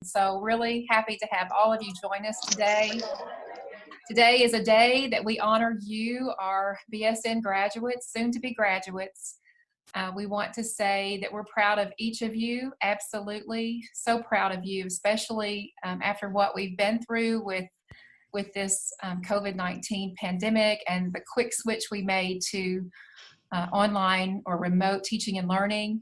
So really happy to have all of you join us today. Today is a day that we honor you, our BSN graduates, soon to be graduates. We want to say that we're proud of each of you, absolutely so proud of you, especially after what we've been through with this COVID-19 pandemic and the quick switch we made to online or remote teaching and learning.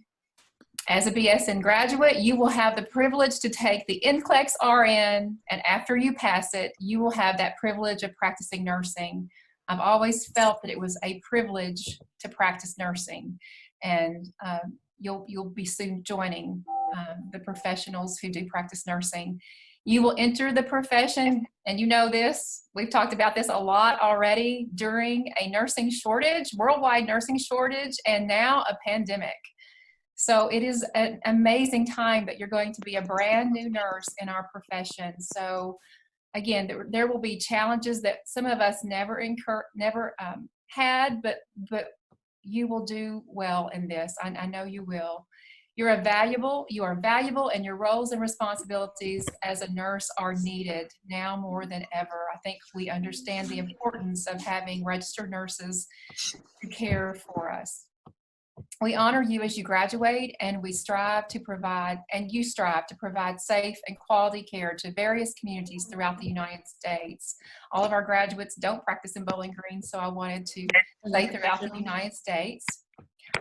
As a BSN graduate, you will have the privilege to take the NCLEX RN, and after you pass it, you will have that privilege of practicing nursing. I've always felt that it was a privilege to practice nursing, and you'll be soon joining the professionals who do practice nursing. You will enter the profession, and you know this, we've talked about this a lot already, during a nursing shortage, worldwide nursing shortage, and now a pandemic. So it is an amazing time that you're going to be a brand new nurse in our profession. So again, there will be challenges that some of us never had, but you will do well in this. I know you will. You are valuable, and your roles and responsibilities as a nurse are needed now more than ever. I think we understand the importance of having registered nurses to care for us. We honor you as you graduate, and we strive to provide, and you strive to provide safe and quality care to various communities throughout the United States. All of our graduates don't practice in Bowling Green, so I wanted to say throughout the United States.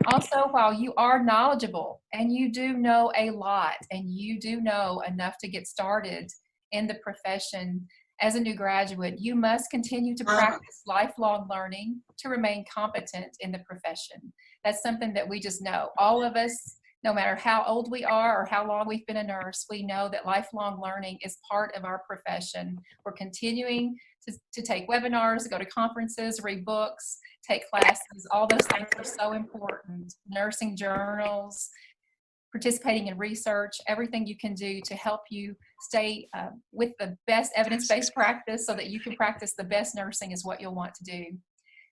Also, while you are knowledgeable and you do know a lot and you do know enough to get started in the profession, as a new graduate, you must continue to practice lifelong learning to remain competent in the profession. That's something that we just know. All of us, no matter how old we are or how long we've been a nurse, we know that lifelong learning is part of our profession. We're continuing to take webinars, go to conferences, read books, take classes. All those things are so important. Nursing journals, participating in research, everything you can do to help you stay with the best evidence-based practice so that you can practice the best nursing is what you'll want to do.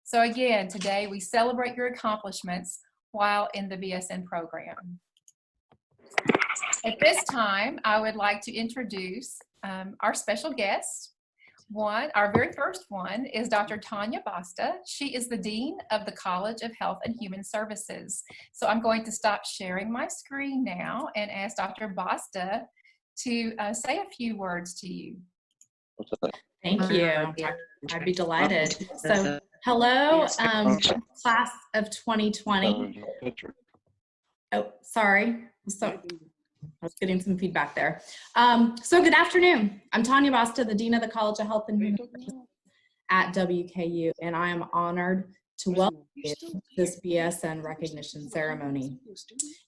So again, today we celebrate your accomplishments while in the BSN program. At this time, I would like to introduce our special guest. Our very first one is Dr. Tanya Basta. She is the Dean of the College of Health and Human Services. So I'm going to stop sharing my screen now and ask Dr. Basta to say a few words to you. Thank you. I'd be delighted. So hello, class of 2020. Oh, sorry. I was getting some feedback there. So good afternoon. I'm Tanya Basta, the Dean of the College of Health and Human Services at WKU, and I am honored to welcome you to this BSN recognition ceremony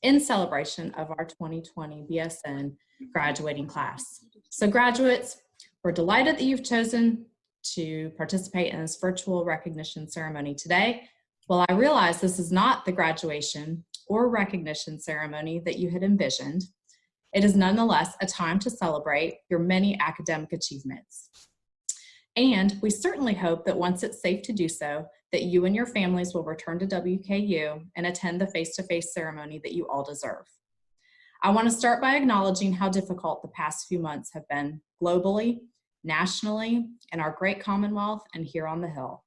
in celebration of our 2020 BSN graduating class. So graduates, we're delighted that you've chosen to participate in this virtual recognition ceremony today. Well, I realize this is not the graduation or recognition ceremony that you had envisioned. It is nonetheless a time to celebrate your many academic achievements. And we certainly hope that once it's safe to do so, that you and your families will return to WKU and attend the face-to-face ceremony that you all deserve. I want to start by acknowledging how difficult the past few months have been globally, nationally, in our great Commonwealth, and here on the Hill.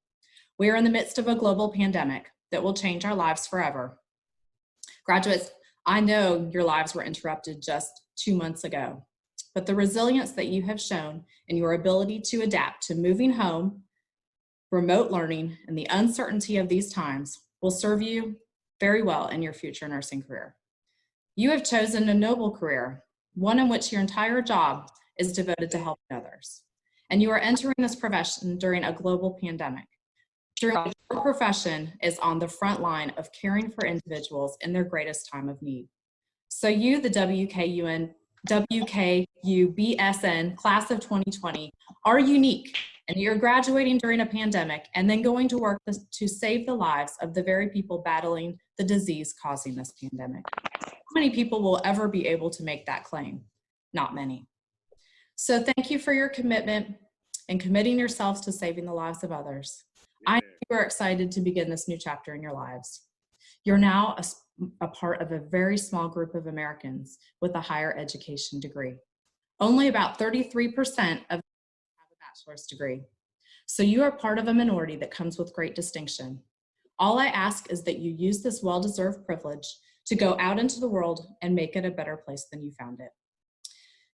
We are in the midst of a global pandemic that will change our lives forever. Graduates, I know your lives were interrupted just 2 months ago, but the resilience that you have shown and your ability to adapt to moving home, remote learning, and the uncertainty of these times will serve you very well in your future nursing career. You have chosen a noble career, one in which your entire job is devoted to helping others. And you are entering this profession during a global pandemic. Your profession is on the front line of caring for individuals in their greatest time of need. So you, the WKU BSN class of 2020, are unique, and you're graduating during a pandemic and then going to work to save the lives of the very people battling the disease causing this pandemic. How many people will ever be able to make that claim? Not many. So thank you for your commitment and committing yourselves to saving the lives of others. I know you are excited to begin this new chapter in your lives. You're now a part of a very small group of Americans with a higher education degree. Only about 33% of them have a bachelor's degree. So you are part of a minority that comes with great distinction. All I ask is that you use this well-deserved privilege to go out into the world and make it a better place than you found it.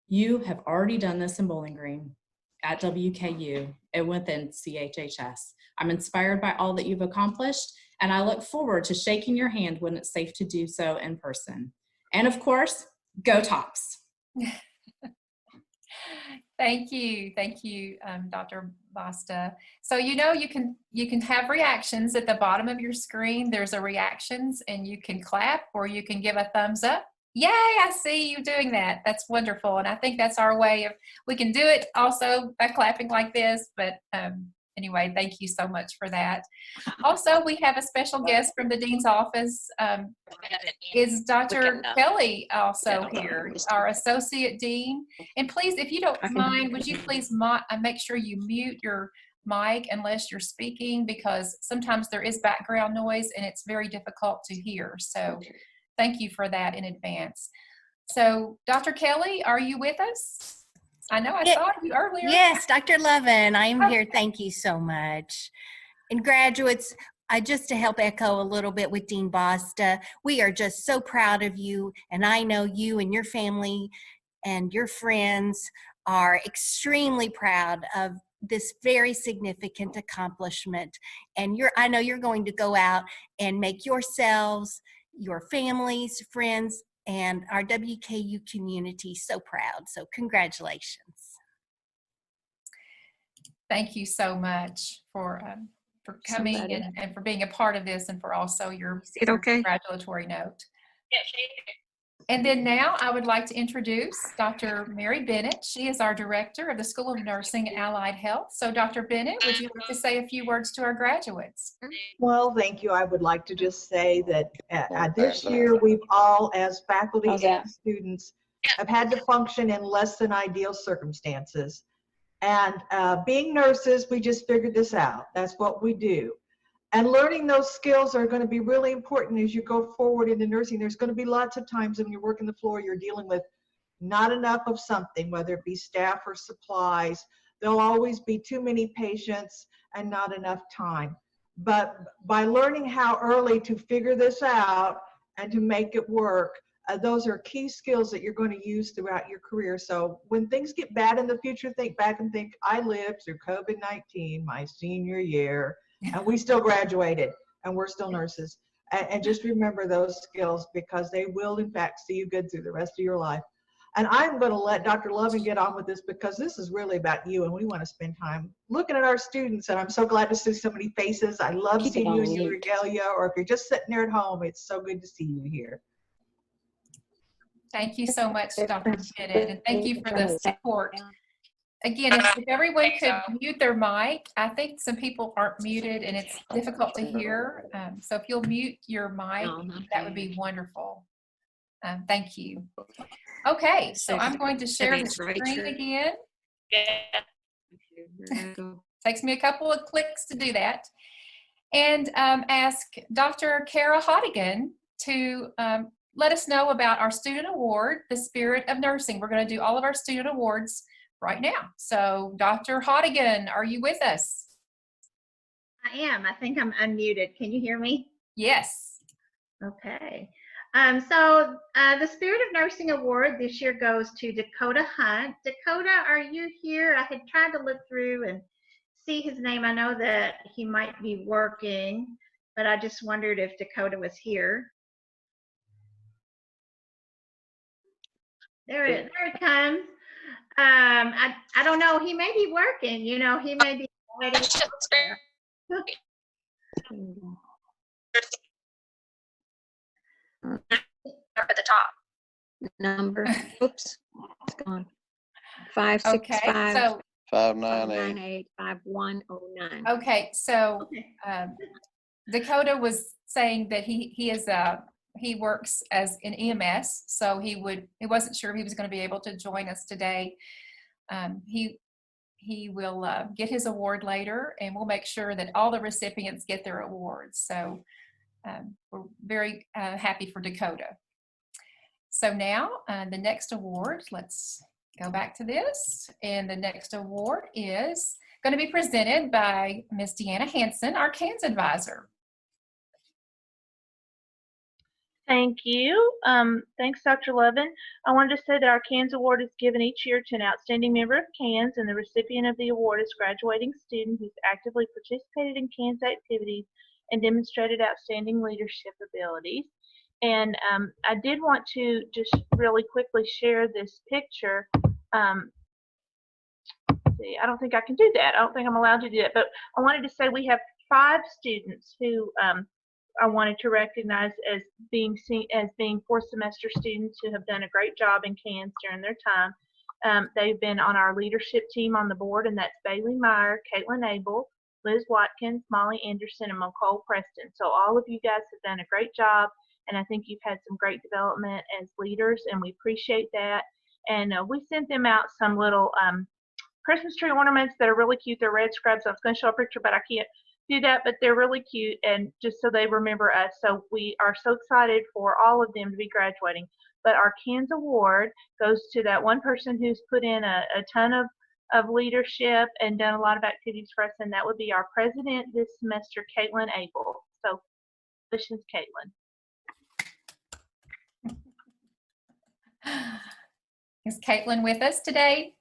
You have already done this in Bowling Green, at WKU, and within CHHS. I'm inspired by all that you've accomplished, and I look forward to shaking your hand when it's safe to do so in person. And of course, go Tops. Thank you, Dr. Basta. So you know you can have reactions at the bottom of your screen. There's a reactions, and you can clap or you can give a thumbs up. Yay! I see you doing that. That's wonderful, and I think that's our way of. We can do it also by clapping like this. But anyway, thank you so much for that. Also, we have a special guest from the dean's office. Is Dr. Kelly also here, our associate dean? And please, if you don't mind, would you please make sure you mute your mic unless you're speaking, because sometimes there is background noise and it's very difficult to hear. So thank you for that in advance. So Dr. Kelly, are you with us? I know I saw you earlier. Yes, Dr. Lovin, I'm here. Thank you so much. And graduates, just to help echo a little bit with Dean Basta, we are just so proud of you, and I know you and your family and your friends are extremely proud of this very significant accomplishment. And I know you're going to go out and make yourselves, your families, friends, and our WKU community so proud. So congratulations. Thank you so much for coming and for being a part of this, and for also your congratulatory note. And then now I would like to introduce Dr. Mary Bennett. She is our director of the School of Nursing and Allied Health. So Dr. Bennett, would you like to say a few words to our graduates? Well, thank you. I would like to just say that this year we've all, as faculty and students, have had to function in less than ideal circumstances. And being nurses, we just figured this out. That's what we do. And learning those skills are going to be really important as you go forward into nursing. There's going to be lots of times when you're working the floor, you're dealing with not enough of something, whether it be staff or supplies. There'll always be too many patients and not enough time. But by learning how early to figure this out and to make it work, those are key skills that you're going to use throughout your career. So when things get bad in the future, think back and think, I lived through COVID-19 my senior year, and we still graduated, and we're still nurses. And just remember those skills, because they will, in fact, see you good through the rest of your life. And I'm going to let Dr. Lovin get on with this, because this is really about you, and we want to spend time looking at our students. And I'm so glad to see so many faces. I love seeing you in your regalia, or if you're just sitting there at home, it's so good to see you here. Thank you so much, Dr. Bennett, and thank you for the support. Again, if everyone could mute their mic, I think some people aren't muted and it's difficult to hear. So if you'll mute your mic, that would be wonderful. Thank you. Okay, so I'm going to share the screen again. Takes me a couple of clicks to do that. And ask Dr. Kara Hodigan to let us know about our student award, The Spirit of Nursing. We're going to do all of our student awards right now. So Dr. Hodigan, are you with us? I am. I think I'm unmuted. Can you hear me? Yes. Okay. So the Spirit of Nursing Award this year goes to Dakota Hunt. Dakota, are you here? I had tried to look through and see his name. I know that he might be working, but I just wondered if Dakota was here. There it comes. I don't know. He may be working. You know, he may be waiting. Up at the top. Number, oops, it's gone. 565 598 5109. Okay, so Dakota was saying that he works as in EMS, so he wasn't sure if he was going to be able to join us today. He will get his award later, and we'll make sure that all the recipients get their awards. So we're very happy for Dakota. So now the next award, let's go back to this. And the next award is going to be presented by Ms. Deanna Hanson, our CANS advisor. Thank you. Thanks, Dr. Lovin. I wanted to say that our CANS Award is given each year to an outstanding member of CANS, and the recipient of the award is a graduating student who's actively participated in CANS activities and demonstrated outstanding leadership abilities. And I did want to just really quickly share this picture. See, I don't think I can do that. I don't think I'm allowed to do that, but I wanted to say we have 5 students who I wanted to recognize as being fourth semester students who have done a great job in CANS during their time. They've been on our leadership team on the board, and that's Bailey Meyer, Caitlin Abel, Liz Watkins, Molly Anderson, and Nicole Preston. So all of you guys have done a great job, and I think you've had some great development as leaders, and we appreciate that. And we sent them out some little Christmas tree ornaments that are really cute. They're red scrubs. I was going to show a picture, but I can't do that, but they're really cute, and just so they remember us. So we are so excited for all of them to be graduating. But our CANS Award goes to that one person who's put in a ton of leadership and done a lot of activities for us, and that would be our president this semester, Caitlin Abel. So congratulations, Caitlin. Is Caitlin with us today?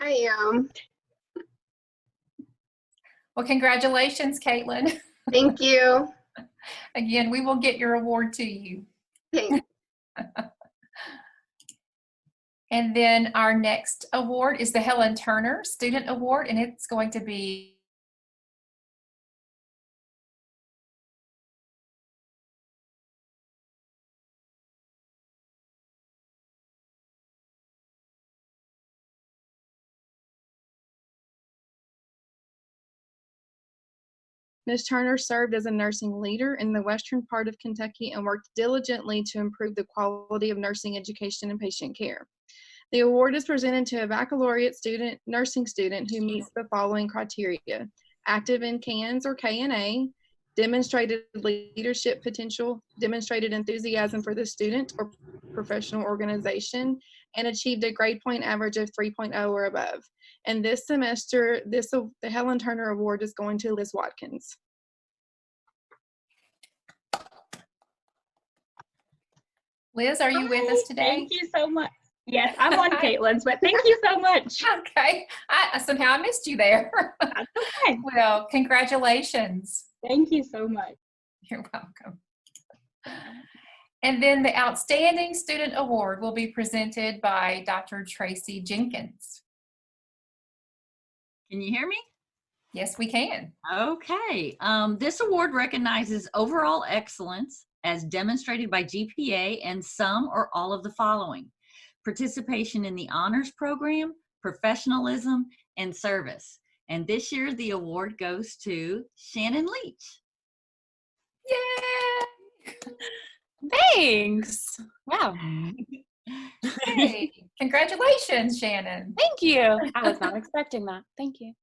I am. Well, congratulations, Caitlin. Thank you. Again, we will get your award to you. Thanks. And then our next award is the Helen Turner Student Award, and it's going to be Ms. Turner served as a nursing leader in the western part of Kentucky and worked diligently to improve the quality of nursing education and patient care. The award is presented to a baccalaureate nursing student who meets the following criteria: active in CANS or KNA, demonstrated leadership potential, demonstrated enthusiasm for the student or professional organization, and achieved a grade point average of 3.0 or above. And this semester, the Helen Turner Award is going to Liz Watkins. Liz, are you with us today? Thank you so much. Yes, I'm on Caitlin's, but thank you so much. Okay. Somehow I missed you there. That's okay. Well, congratulations. Thank you so much. You're welcome. And then the Outstanding Student Award will be presented by Dr. Tracy Jenkins. Can you hear me? Yes, we can. Okay. This award recognizes overall excellence as demonstrated by GPA and some or all of the following: participation in the honors program, professionalism, and service. And this year the award goes to Shannon Leach. Yay! Thanks. Wow. Hey, congratulations, Shannon. Thank you. I was not expecting that. Thank you.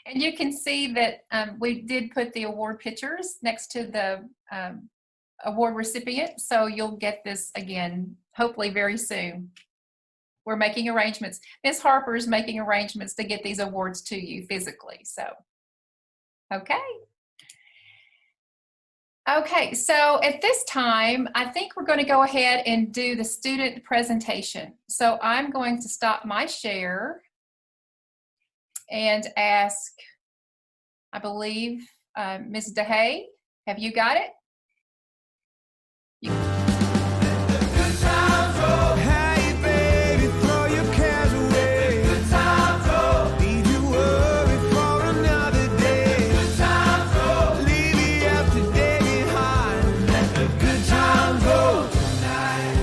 And you can see that we did put the award pictures next to the award recipient, so you'll get this again, hopefully very soon. We're making arrangements. Ms. Harper is making arrangements to get these awards to you physically, so, okay. Okay, so at this time, I think we're going to go ahead and do the student presentation. So I'm going to stop my share and ask, I believe, Ms. DeHay, have you got it?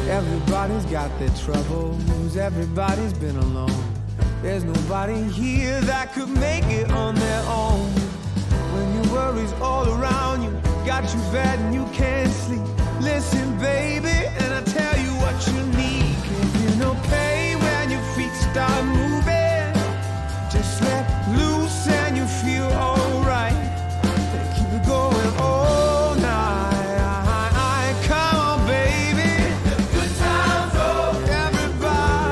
Everybody's got their troubles, everybody's been alone. There's nobody here that could make it on their own. When your worries all around you, got you bad and you can't sleep. Listen, baby, and I tell you what you need. Can't feel no pain when your feet start moving. Just let loose and you feel alright. Keep it going all night. Come on, baby. Good times, oh. Everybody.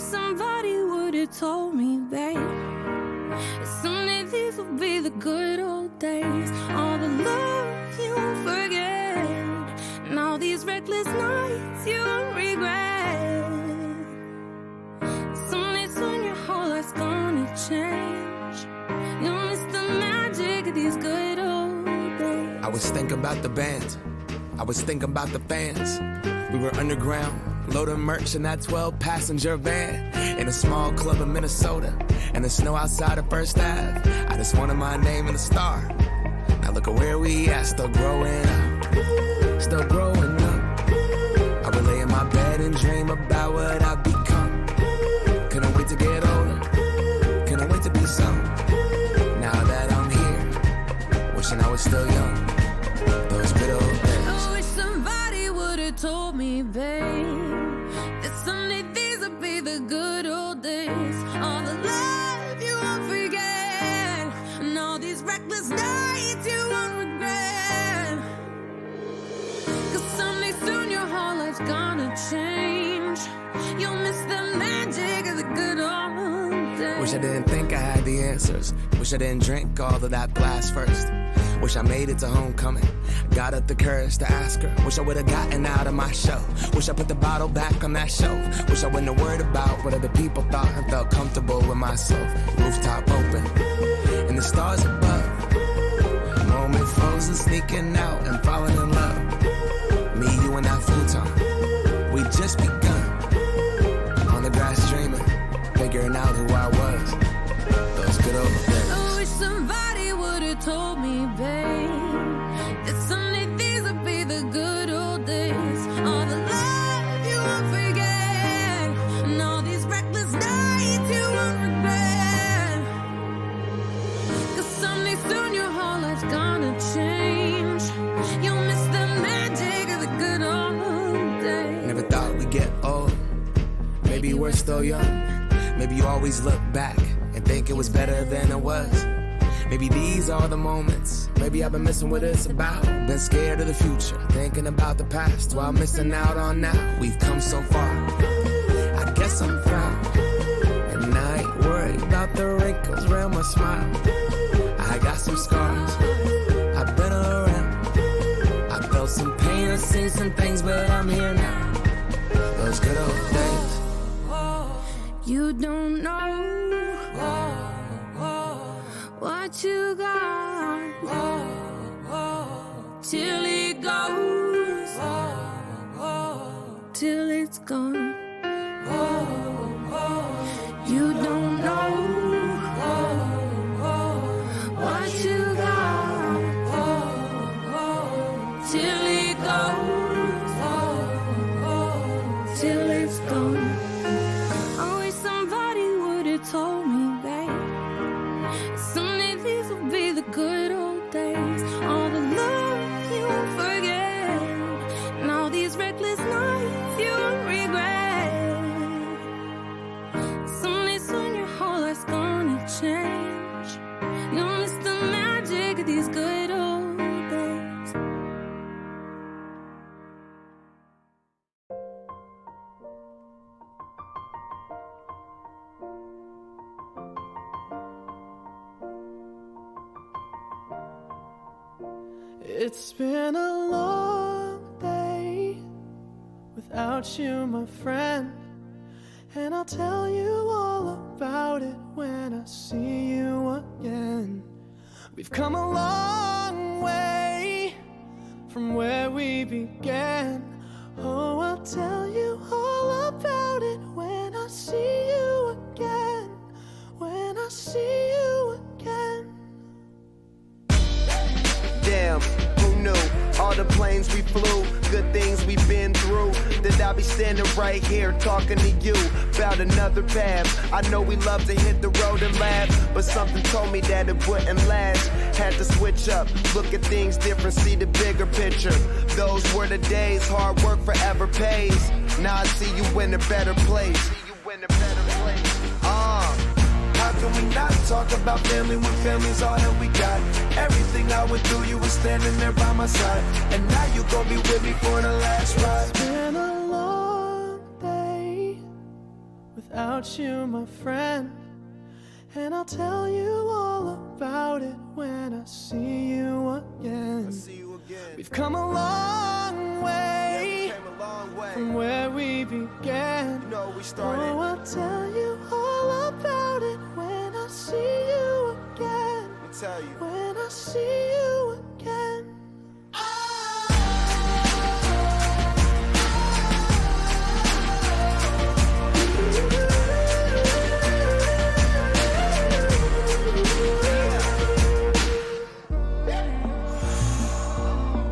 somebody would have told me, babe, someday these will be the good old days. All the love you won't forget, and all these reckless nights you won't regret. Someday soon your whole life's gonna change. You'll miss the magic of these good old days. I was thinking about the band, I was thinking about the fans. We were underground, loading merch in that 12-passenger van, in a small club in Minnesota, and the snow outside of First Ave. I just wanted my name in the star. Now look at where we at, still growing up, still growing up. I would lay in my bed and dream about what I've become. Couldn't wait to get older, couldn't wait to be some. Now that I'm here, wishing I was still young. Those good old days. I wish somebody would have told me, babe, that someday these would be the good old days. All the love you won't forget, and all these reckless nights you won't regret. Cause someday soon your whole life's gonna change. You'll miss the magic of the good old days. Wish I didn't think I had the answers. Wish I didn't drink all of that glass first. Wish I made it to homecoming, got up the courage to ask her. Wish I would've gotten out of my show. Wish I put the bottle back on that shelf. Wish I wouldn't have worried about what other people thought and felt comfortable with myself. Rooftop open, and the stars above. Moment frozen, sneaking out and falling in love. Me, you, and that futon, we just begun. On the grass dreaming, figuring out who I was. Those good old days. I wish somebody would have told me, babe, that someday these would be the good old days. All the love you won't forget, and all these reckless nights you won't regret. Cause someday soon your whole life's gonna change. You'll miss the magic of the good old days. Never thought we'd get old. Maybe we're still young. Maybe you always look back and think it was better than it was. Maybe these are the moments. Maybe I've been missing what it's about. Been scared of the future, thinking about the past while missing out on now. We've come so far, I guess I'm proud. And I ain't worried about the wrinkles around my smile. I got some scars, I've been around. I felt some pain, I've seen some things, but I'm here now. Those good old days. You don't know what you got till it goes, till it's gone. You don't know what you got till it goes, till it's gone. I wish somebody would have told me, babe, someday these will be the good old days. All the love you won't forget, and all these reckless nights you won't regret. Someday soon your whole life's gonna change. You'll miss the magic of these good old days. It's been a long day without you, my friend, and I'll tell you all about it when I see you again. We've come a long way from where we began. Oh, I'll tell you all about it when I see you again, when I see you again. Damn, who knew? All the planes we flew, good things we've been through. That I'll be standing right here talking to you about another path. I know we love to hit the road and laugh, but something told me that it wouldn't last. Had to switch up, look at things different, see the bigger picture. Those were the days, hard work forever pays. Now I see you in a better place. How can we not talk about family when family's all that we got? Everything I went through, you were standing there by my side, and now you gon' be with me for the last ride. It's been a long day without you, my friend. And I'll tell you all about it when I see you again. We've come a long way, from where we began. Oh, I'll tell you all about it when I see you again. When I see you again.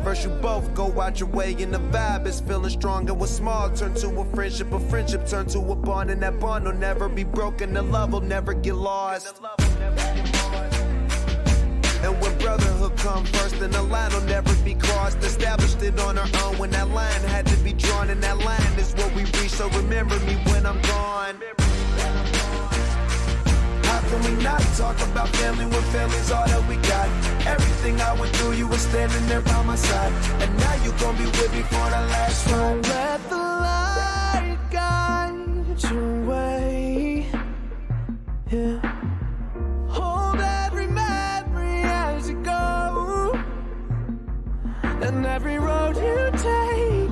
First you both go out your way and the vibe is feeling strong. And what's small turn to a friendship turn to a bond. And that bond will never be broken, the love will never get lost. And when brotherhood come first, then the line will never be crossed. Established it on our own when that line had to be drawn. And that line is what we reach, so remember me when I'm gone. How can we not talk about family when family's all that we got? Everything I went through, you were standing there by my side. And now you gon' be with me for the last ride. Let the light guide your way. Yeah. Hold every memory as you go. And every road you take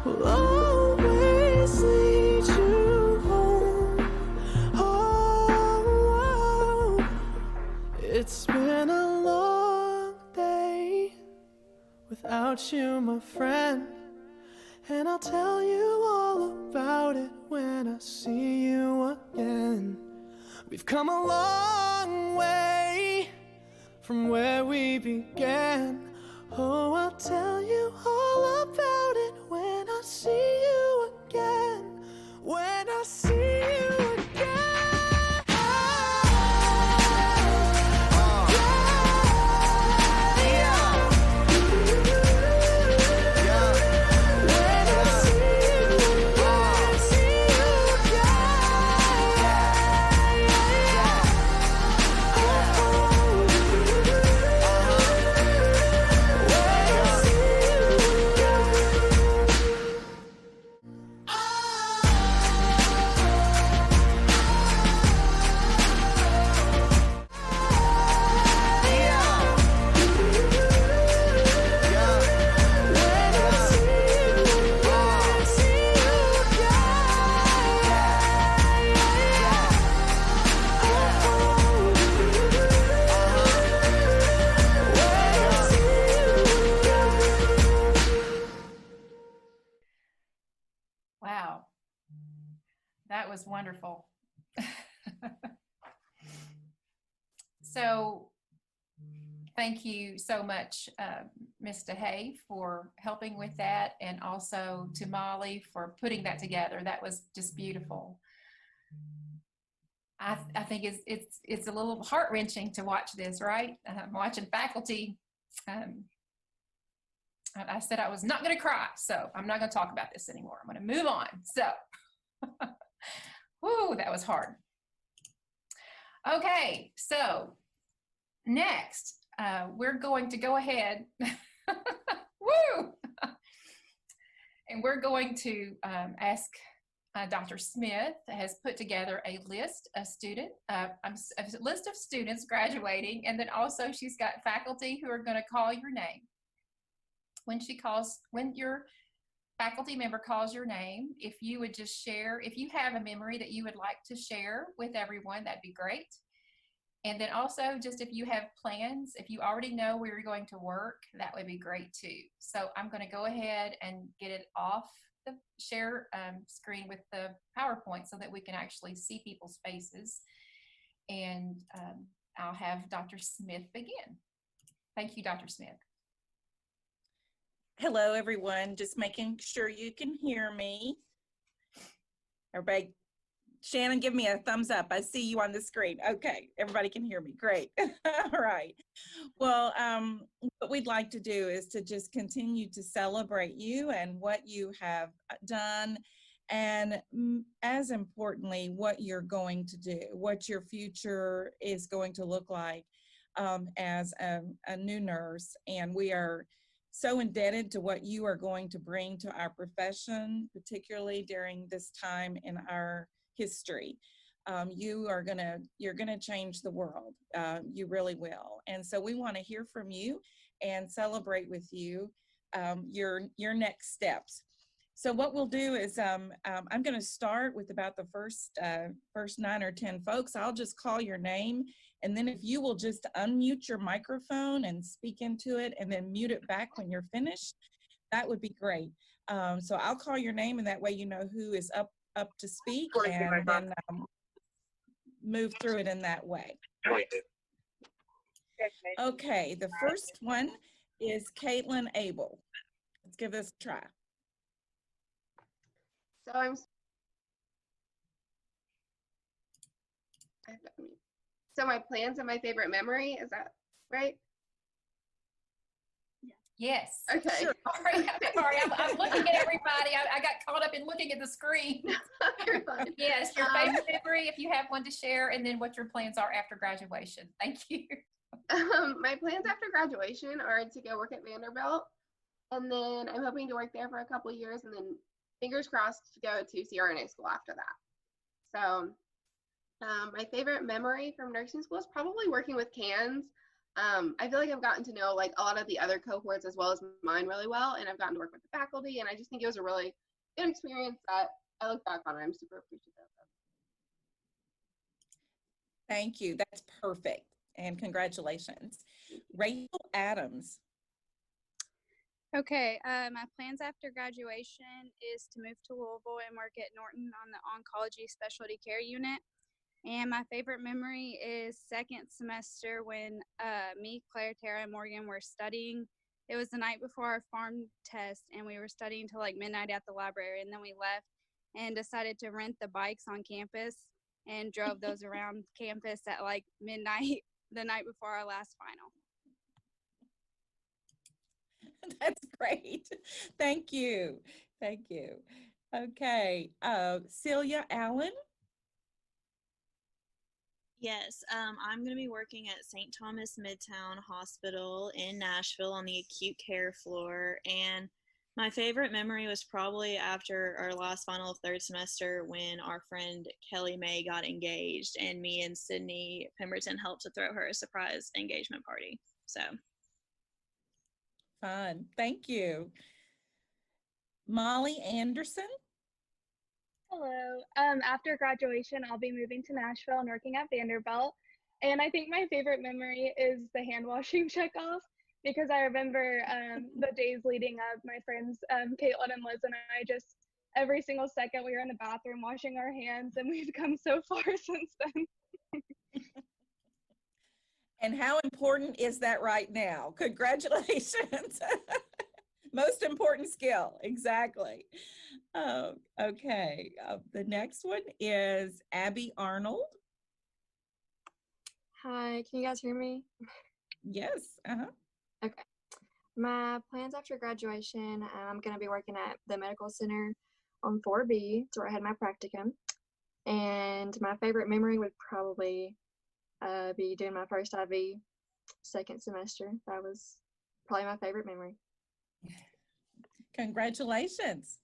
will always lead you home. Oh, it's been a long day without you, my friend. And I'll tell you all about it when I see you again. We've come a long way from where we began. Oh, I'll tell you all about it when I see you again. When I see you again. Wow, that was wonderful. So thank you so much, Ms. DeHay, for helping with that, and also to Molly for putting that together. That was just beautiful. I think it's a little heart-wrenching to watch this, right? Watching faculty. I said I was not going to cry, so I'm not going to talk about this anymore. I'm going to move on. So, whoo, that was hard. Okay, so next, we're going to go ahead, woo, and we're going to ask Dr. Smith has put together a list of students graduating, and then also she's got faculty who are going to call your name. When your faculty member calls your name, if you would just share, if you have a memory that you would like to share with everyone, that'd be great. And then also just if you have plans, if you already know where you're going to work, that would be great too. So I'm going to go ahead and get it off the share screen with the PowerPoint so that we can actually see people's faces. And I'll have Dr. Smith begin. Thank you, Dr. Smith. Hello, everyone. Just making sure you can hear me. Everybody, Shannon, give me a thumbs up. I see you on the screen. Okay, everybody can hear me. Great. All right. Well, what we'd like to do is to just continue to celebrate you and what you have done, and as importantly, what you're going to do, what your future is going to look like as a new nurse. And we are so indebted to what you are going to bring to our profession, particularly during this time in our history. You're gonna change the world. You really will. And so we want to hear from you and celebrate with you your next steps. So what we'll do is I'm going to start with about the first 9 or 10 folks. I'll just call your name, and then if you will just unmute your microphone and speak into it, and then mute it back when you're finished, that would be great. So I'll call your name, and that way you know who is up to speak, and then move through it in that way. Okay, the first one is Caitlin Abel. Let's give this a try. So my plans and my favorite memory, is that right? Yes. Okay. Sure. Sorry, I'm looking at everybody. I got caught up in looking at the screen. You're fine. Yes, your favorite memory, if you have one to share, and then what your plans are after graduation. Thank you. My plans after graduation are to go work at Vanderbilt, and then I'm hoping to work there for a couple of years, and then fingers crossed to go to CRNA school after that. So my favorite memory from nursing school is probably working with CANS. I feel like I've gotten to know like a lot of the other cohorts as well as mine really well, and I've gotten to work with the faculty, and I just think it was a really good experience that I look back on and I'm super appreciative of. Thank you. That's perfect. And congratulations. Rachel Adams. Okay, my plans after graduation is to move to Louisville and work at Norton on the oncology specialty care unit. And my favorite memory is second semester when me, Claire, Tara, and Morgan were studying. It was the night before our farm test, and we were studying till like midnight at the library, and then we left and decided to rent the bikes on campus and drove those around campus at like midnight the night before our last final. That's great. Thank you. Thank you. Okay. Celia Allen. Yes, I'm going to be working at St. Thomas Midtown Hospital in Nashville on the acute care floor. And my favorite memory was probably after our last final of third semester when our friend Kelly May got engaged, and me and Sydney Pemberton helped to throw her a surprise engagement party. So fun. Thank you. Molly Anderson. Hello. After graduation, I'll be moving to Nashville and working at Vanderbilt. And I think my favorite memory is the hand washing checkoff, because I remember the days leading up, my friends, Caitlin and Liz and I, just every single second we were in the bathroom washing our hands, and we've come so far since then. And how important is that right now? Congratulations. Most important skill, exactly. Okay, the next one is Abby Arnold. Hi, can you guys hear me? Yes. Okay. My plans after graduation, I'm going to be working at the medical center on 4B. It's where I had my practicum. And my favorite memory would probably be doing my first IV second semester. That was probably my favorite memory. Congratulations.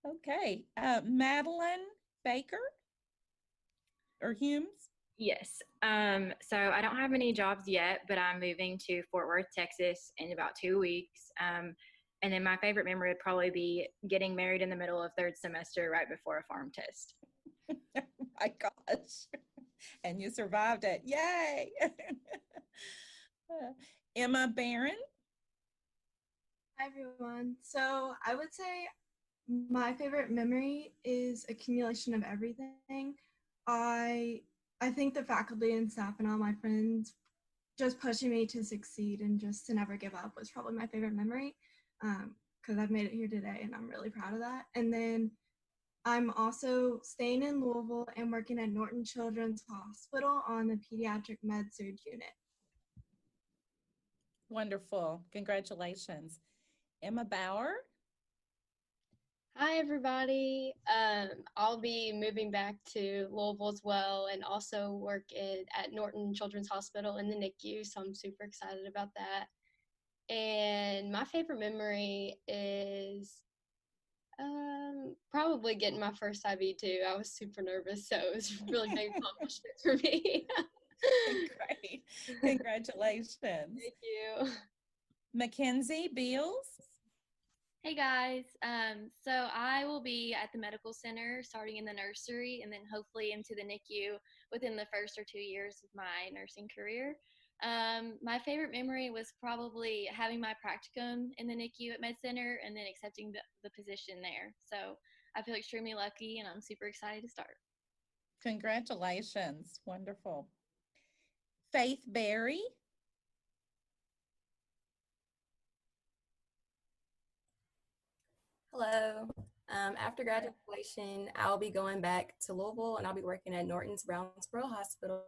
Okay, Madeline Baker or Humes? Yes. So I don't have any jobs yet, but I'm moving to Fort Worth, Texas in about 2 weeks. And then my favorite memory would probably be getting married in the middle of third semester right before a farm test. Oh my gosh. And you survived it. Yay. Emma Barron. Hi, everyone. So I would say my favorite memory is accumulation of everything. I think the faculty and staff and all my friends just pushing me to succeed and just to never give up was probably my favorite memory, because I've made it here today and I'm really proud of that. And then I'm also staying in Louisville and working at Norton Children's Hospital on the pediatric med-surg unit. Wonderful. Congratulations. Emma Bauer. Hi, everybody. I'll be moving back to Louisville as well, and also work at Norton Children's Hospital in the NICU, so I'm super excited about that. And my favorite memory is probably getting my first IV too. I was super nervous, so it was a really big accomplishment for me. Great. Congratulations. Thank you. Mackenzie Beals. Hey guys, so I will be at the medical center starting in the nursery and then hopefully into the NICU within the first or 2 years of my nursing career. My favorite memory was probably having my practicum in the NICU at Med Center and then accepting the position there. So I feel extremely lucky and I'm super excited to start. Congratulations. Wonderful. Faith Berry. Hello. After graduation, I'll be going back to Louisville and I'll be working at Norton's Brownsboro Hospital.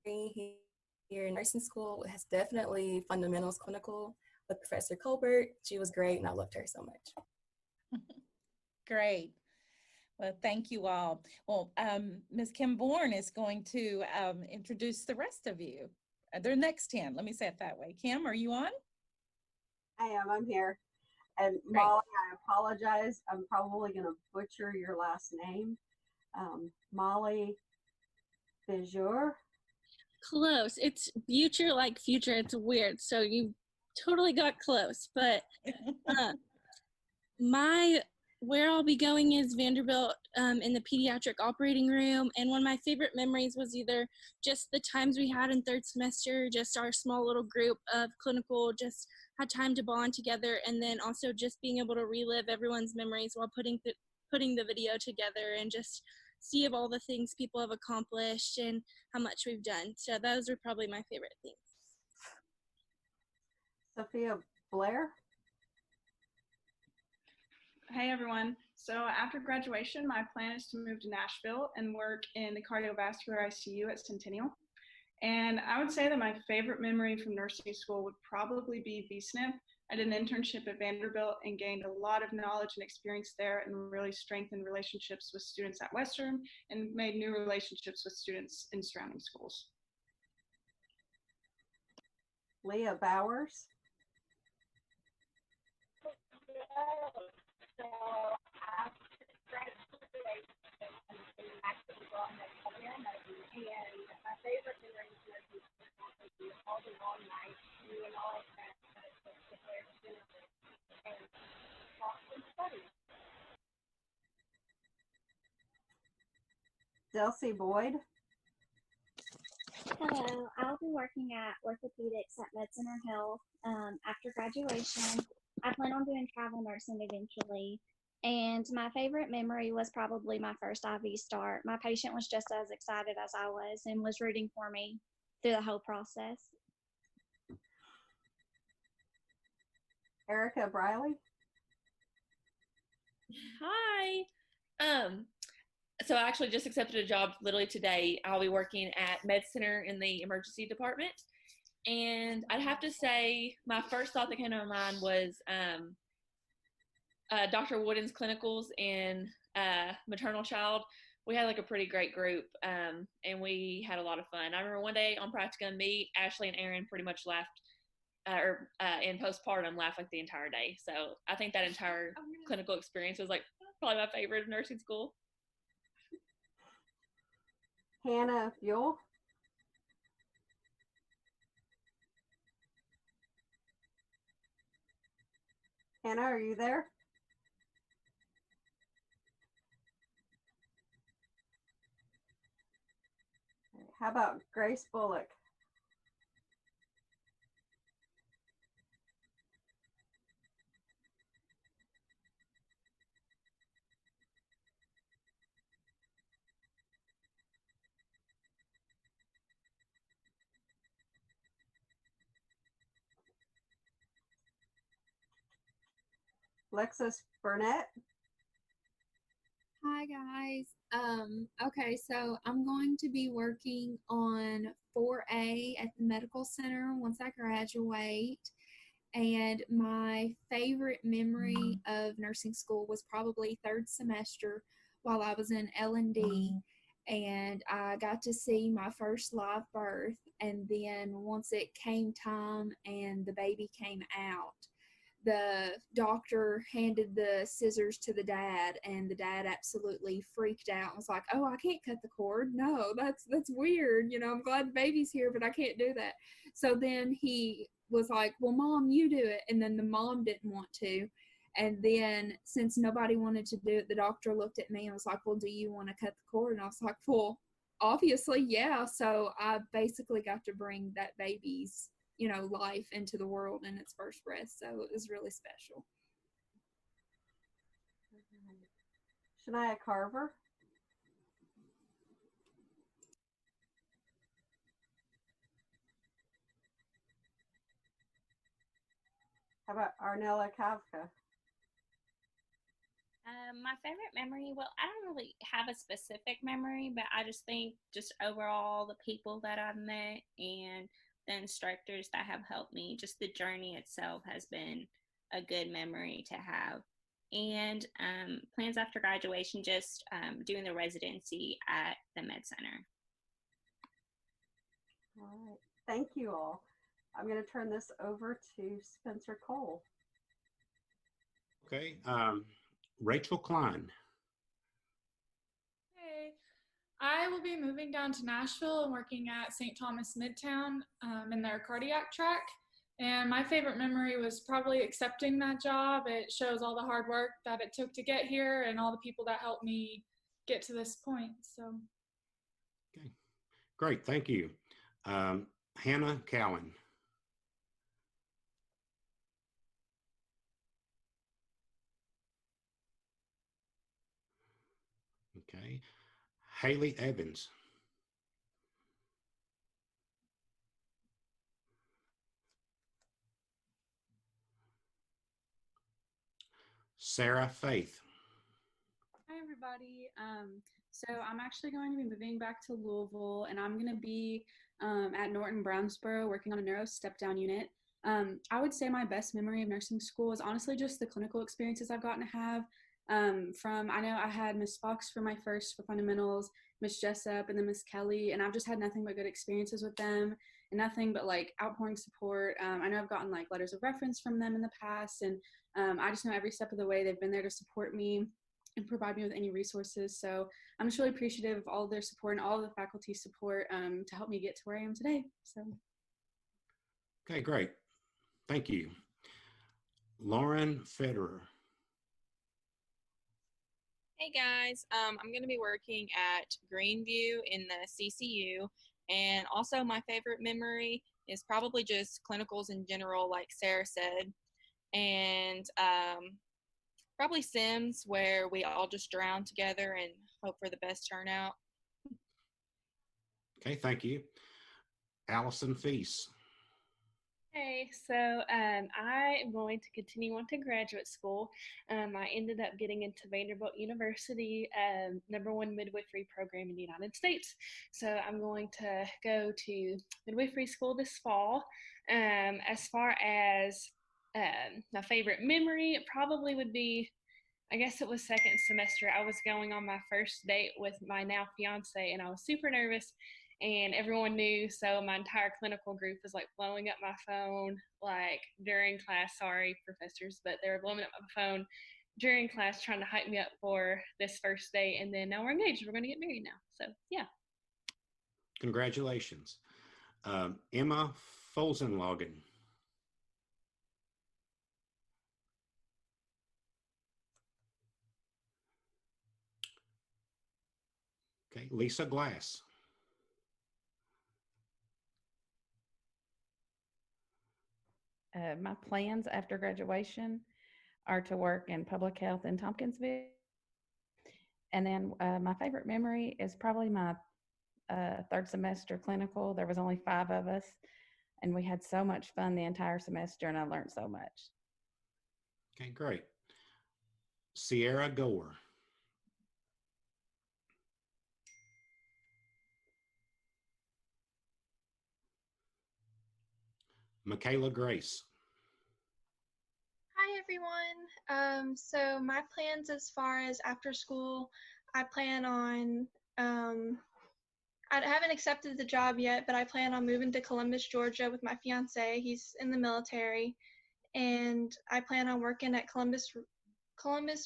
Here in nursing school has definitely fundamentals clinical with Professor Colbert. She was great and I loved her so much. Great. Well, thank you all. Well, Ms. Kim Bourne is going to introduce the rest of you. Their next 10, let me say it that way. Kim, are you on? I am, I'm here. And Molly, I apologize. I'm probably going to butcher your last name. Molly Bijur. Close. It's future like future. It's weird. So you totally got close. But where I'll be going is Vanderbilt in the pediatric operating room. And one of my favorite memories was either just the times we had in third semester, just our small little group of clinical, just had time to bond together. And then also just being able to relive everyone's memories while putting the video together and just see of all the things people have accomplished and how much we've done. So those are probably my favorite things. Sophia Blair. Hey everyone. So after graduation, my plan is to move to Nashville and work in the cardiovascular ICU at Centennial. And I would say that my favorite memory from nursing school would probably be VSNP. I did an internship at Vanderbilt and gained a lot of knowledge and experience there and really strengthened relationships with students at Western and made new relationships with students in surrounding schools. Leah Bowers. So after graduation, and my favorite memory is all the long nights, and all of that, and talk and study. Delcy Boyd. Hello, I'll be working at orthopedics at Med Center Health. After graduation, I plan on doing travel nursing eventually. And my favorite memory was probably my first IV start. My patient was just as excited as I was and was rooting for me through the whole process. Erica Briley. Hi. So I actually just accepted a job literally today. I'll be working at Med Center in the emergency department. And I'd have to say my first thought that came to my mind was Dr. Wooden's clinicals in maternal child. We had like a pretty great group and we had a lot of fun. I remember one day on practicum, me, Ashley, and Aaron pretty much laughed in postpartum laughed like the entire day. So I think that entire clinical experience was like probably my favorite of nursing school. Hannah Fuel. Hannah, are you there? How about Grace Bullock? Lexus Burnett. Hi guys. Okay, so I'm going to be working on 4A at the medical center once I graduate. And my favorite memory of nursing school was probably third semester while I was in L&D. and I got to see my first live birth. And then once it came time and the baby came out, the doctor handed the scissors to the dad, and the dad absolutely freaked out and was like, "Oh, I can't cut the cord. No, that's weird. You know, I'm glad the baby's here, but I can't do that." So then he was like, "Well, Mom, you do it." And then the mom didn't want to. And then since nobody wanted to do it, the doctor looked at me and was like, "Well, do you want to cut the cord?" And I was like, "Well, obviously, yeah." So I basically got to bring that baby's, you know, life into the world in its first breath. So it was really special. Shania Carver. How about Arnella Kavka? My favorite memory, well, I don't really have a specific memory, but I just think just overall the people that I've met and the instructors that have helped me, just the journey itself has been a good memory to have. And plans after graduation, just doing the residency at the Med Center. All right. Thank you all. I'm going to turn this over to Spencer Cole. Okay. Rachel Klein. Hey, I will be moving down to Nashville and working at St. Thomas Midtown in their cardiac track. And my favorite memory was probably accepting that job. It shows all the hard work that it took to get here and all the people that helped me get to this point. So, Okay, great. Thank you. Hannah Cowan. Okay. Haley Evans. Sarah Faith. Hi, everybody. So I'm actually going to be moving back to Louisville, and I'm going to be at Norton Brownsboro working on a neuro step-down unit. I would say my best memory of nursing school is honestly just the clinical experiences I've gotten to have. I know I had Miss Fox for my first for fundamentals, Miss Jessup, and then Miss Kelly, and I've just had nothing but good experiences with them and nothing but like outpouring support. I know I've gotten like letters of reference from them in the past, and I just know every step of the way they've been there to support me and provide me with any resources. So I'm just really appreciative of all of their support and all of the faculty support to help me get to where I am today. So. Okay, great. Thank you. Lauren Federer. Hey guys, I'm going to be working at Greenview in the CCU, and also my favorite memory is probably just clinicals in general, like Sarah said, and probably Sims, where we all just drown together and hope for the best turnout. Okay, thank you. Allison Feast. Hey, so I am going to continue on to graduate school. I ended up getting into Vanderbilt University, #1 midwifery program in the United States. So I'm going to go to midwifery school this fall. As far as my favorite memory, it probably would be, I guess it was second semester. I was going on my first date with my now fiance, and I was super nervous. And everyone knew, so my entire clinical group was like blowing up my phone like during class. Sorry, professors, but they were blowing up my phone during class trying to hype me up for this first date. And then now we're engaged. We're going to get married now. So, yeah. Congratulations. Emma Folsenlogan. Okay, Lisa Glass. My plans after graduation are to work in public health in Tompkinsville. And then my favorite memory is probably my third semester clinical. There was only 5 of us, and we had so much fun the entire semester, and I learned so much. Okay, great. Sierra Gore. Michaela Grace. Hi, everyone. So my plans as far as after school, I plan on Um, I haven't accepted the job yet, but I plan on moving to Columbus, Georgia with my fiance. He's in the military, and I plan on working at Columbus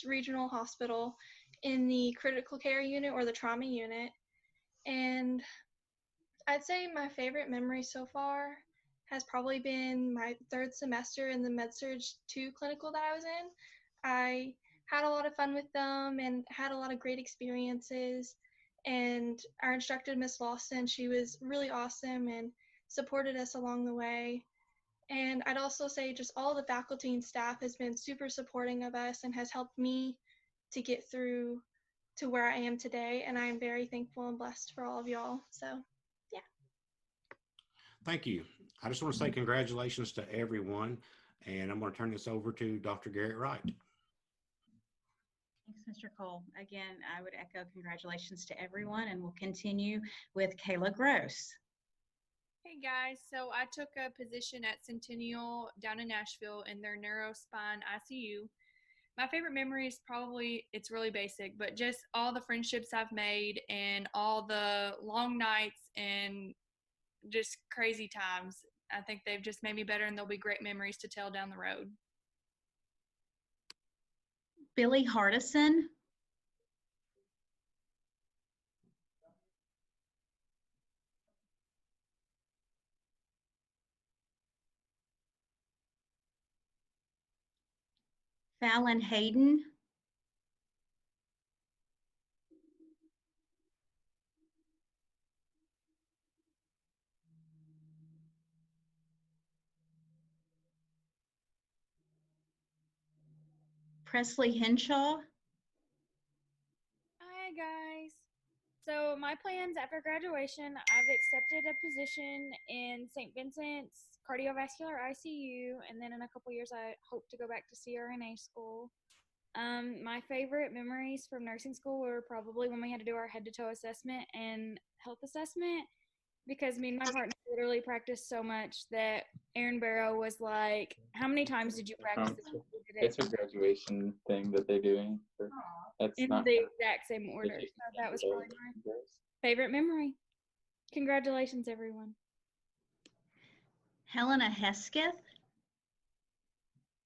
Regional Hospital in the critical care unit or the trauma unit. And I'd say my favorite memory so far has probably been my third semester in the MedSurg 2 clinical that I was in. I had a lot of fun with them and had a lot of great experiences. And our instructor, Miss Lawson, she was really awesome and supported us along the way. And I'd also say just all the faculty and staff has been super supporting of us and has helped me to get through to where I am today. And I am very thankful and blessed for all of y'all. So, yeah. Thank you. I just want to say congratulations to everyone, and I'm going to turn this over to Dr. Garrett Wright. Thanks, Mr. Cole. Again, I would echo congratulations to everyone, and we'll continue with Kayla Gross. Hey guys, so I took a position at Centennial down in Nashville in their neurospine ICU. My favorite memory is probably, it's really basic, but just all the friendships I've made and all the long nights and just crazy times. I think they've just made me better, and they'll be great memories to tell down the road. Billy Hardison. Fallon Hayden. Presley Henshaw. Hi guys. So my plans after graduation, I've accepted a position in St. Vincent's cardiovascular ICU, and then in a couple years I hope to go back to CRNA school. My favorite memories from nursing school were probably when we had to do our head-to-toe assessment and health assessment, because me and my partner literally practiced so much that Aaron Barrow was like, "How many times did you practice this?" It's a graduation thing that they're doing. That's in not the exact same order. So that was probably my favorite memory. Congratulations, everyone. Helena Hesketh.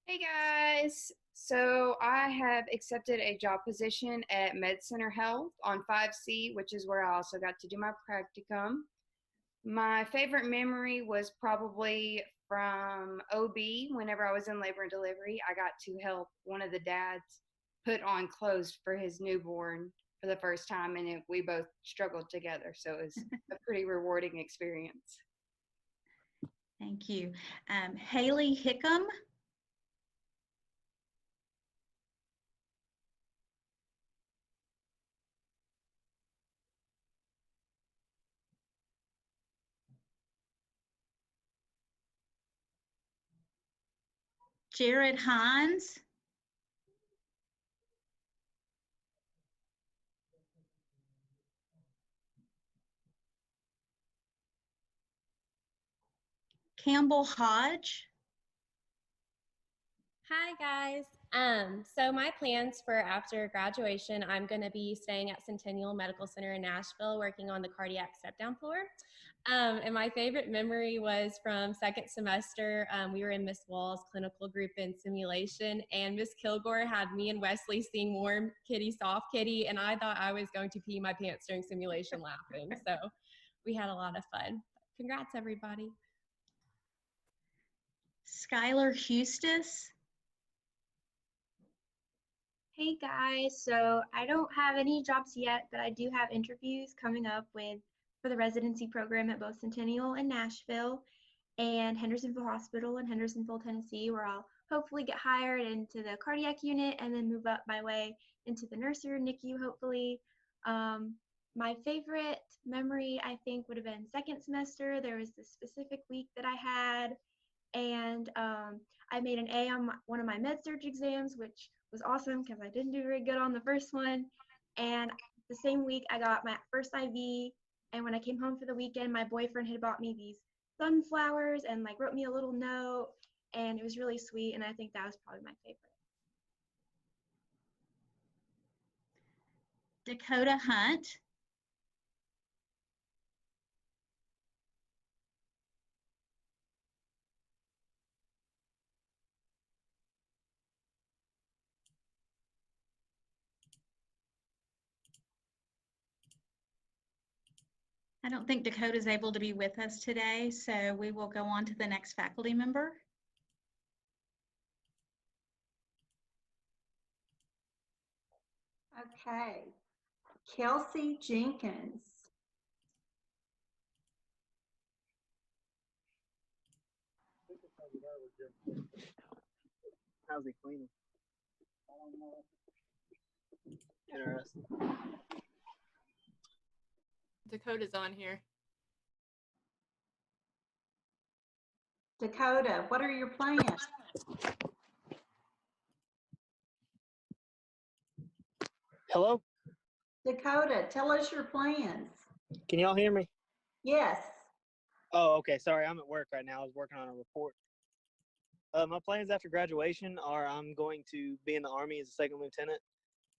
Hey guys. So I have accepted a job position at Med Center Health on 5C, which is where I also got to do my practicum. My favorite memory was probably from OB. Whenever I was in labor and delivery, I got to help one of the dads put on clothes for his newborn for the first time, and we both struggled together. So it was a pretty rewarding experience. Thank you. Haley Hickam. Jared Hines. Campbell Hodge. Hi guys. So my plans for after graduation, I'm going to be staying at Centennial Medical Center in Nashville, working on the cardiac step-down floor. And my favorite memory was from second semester. We were in Miss Wall's clinical group in simulation, and Miss Kilgore had me and Wesley sing Warm Kitty, Soft Kitty, and I thought I was going to pee my pants during simulation laughing. So we had a lot of fun. Congrats, everybody. Skylar Hustis. Hey guys, so I don't have any jobs yet, but I do have interviews coming up for the residency program at both Centennial and Nashville and Hendersonville Hospital in Hendersonville, Tennessee, where I'll hopefully get hired into the cardiac unit and then move up my way into the nursery NICU, hopefully. My favorite memory, I think, would have been second semester. There was this specific week that I had, and I made an A on one of my med-surg exams, which was awesome because I didn't do very good on the first one. And the same week I got my first IV, and when I came home for the weekend, my boyfriend had bought me these sunflowers and like wrote me a little note, and it was really sweet, and I think that was probably my favorite. Dakota Hunt. I don't think Dakota's able to be with us today, so we will go on to the next faculty member. Okay, Kelsey Jenkins. How's he cleaning? Interesting. Dakota's on here. Dakota, what are your plans? Hello? Dakota, tell us your plans. Can y'all hear me? Yes. Oh, okay. Sorry, I'm at work right now. I was working on a report. My plans after graduation are I'm going to be in the Army as a second lieutenant,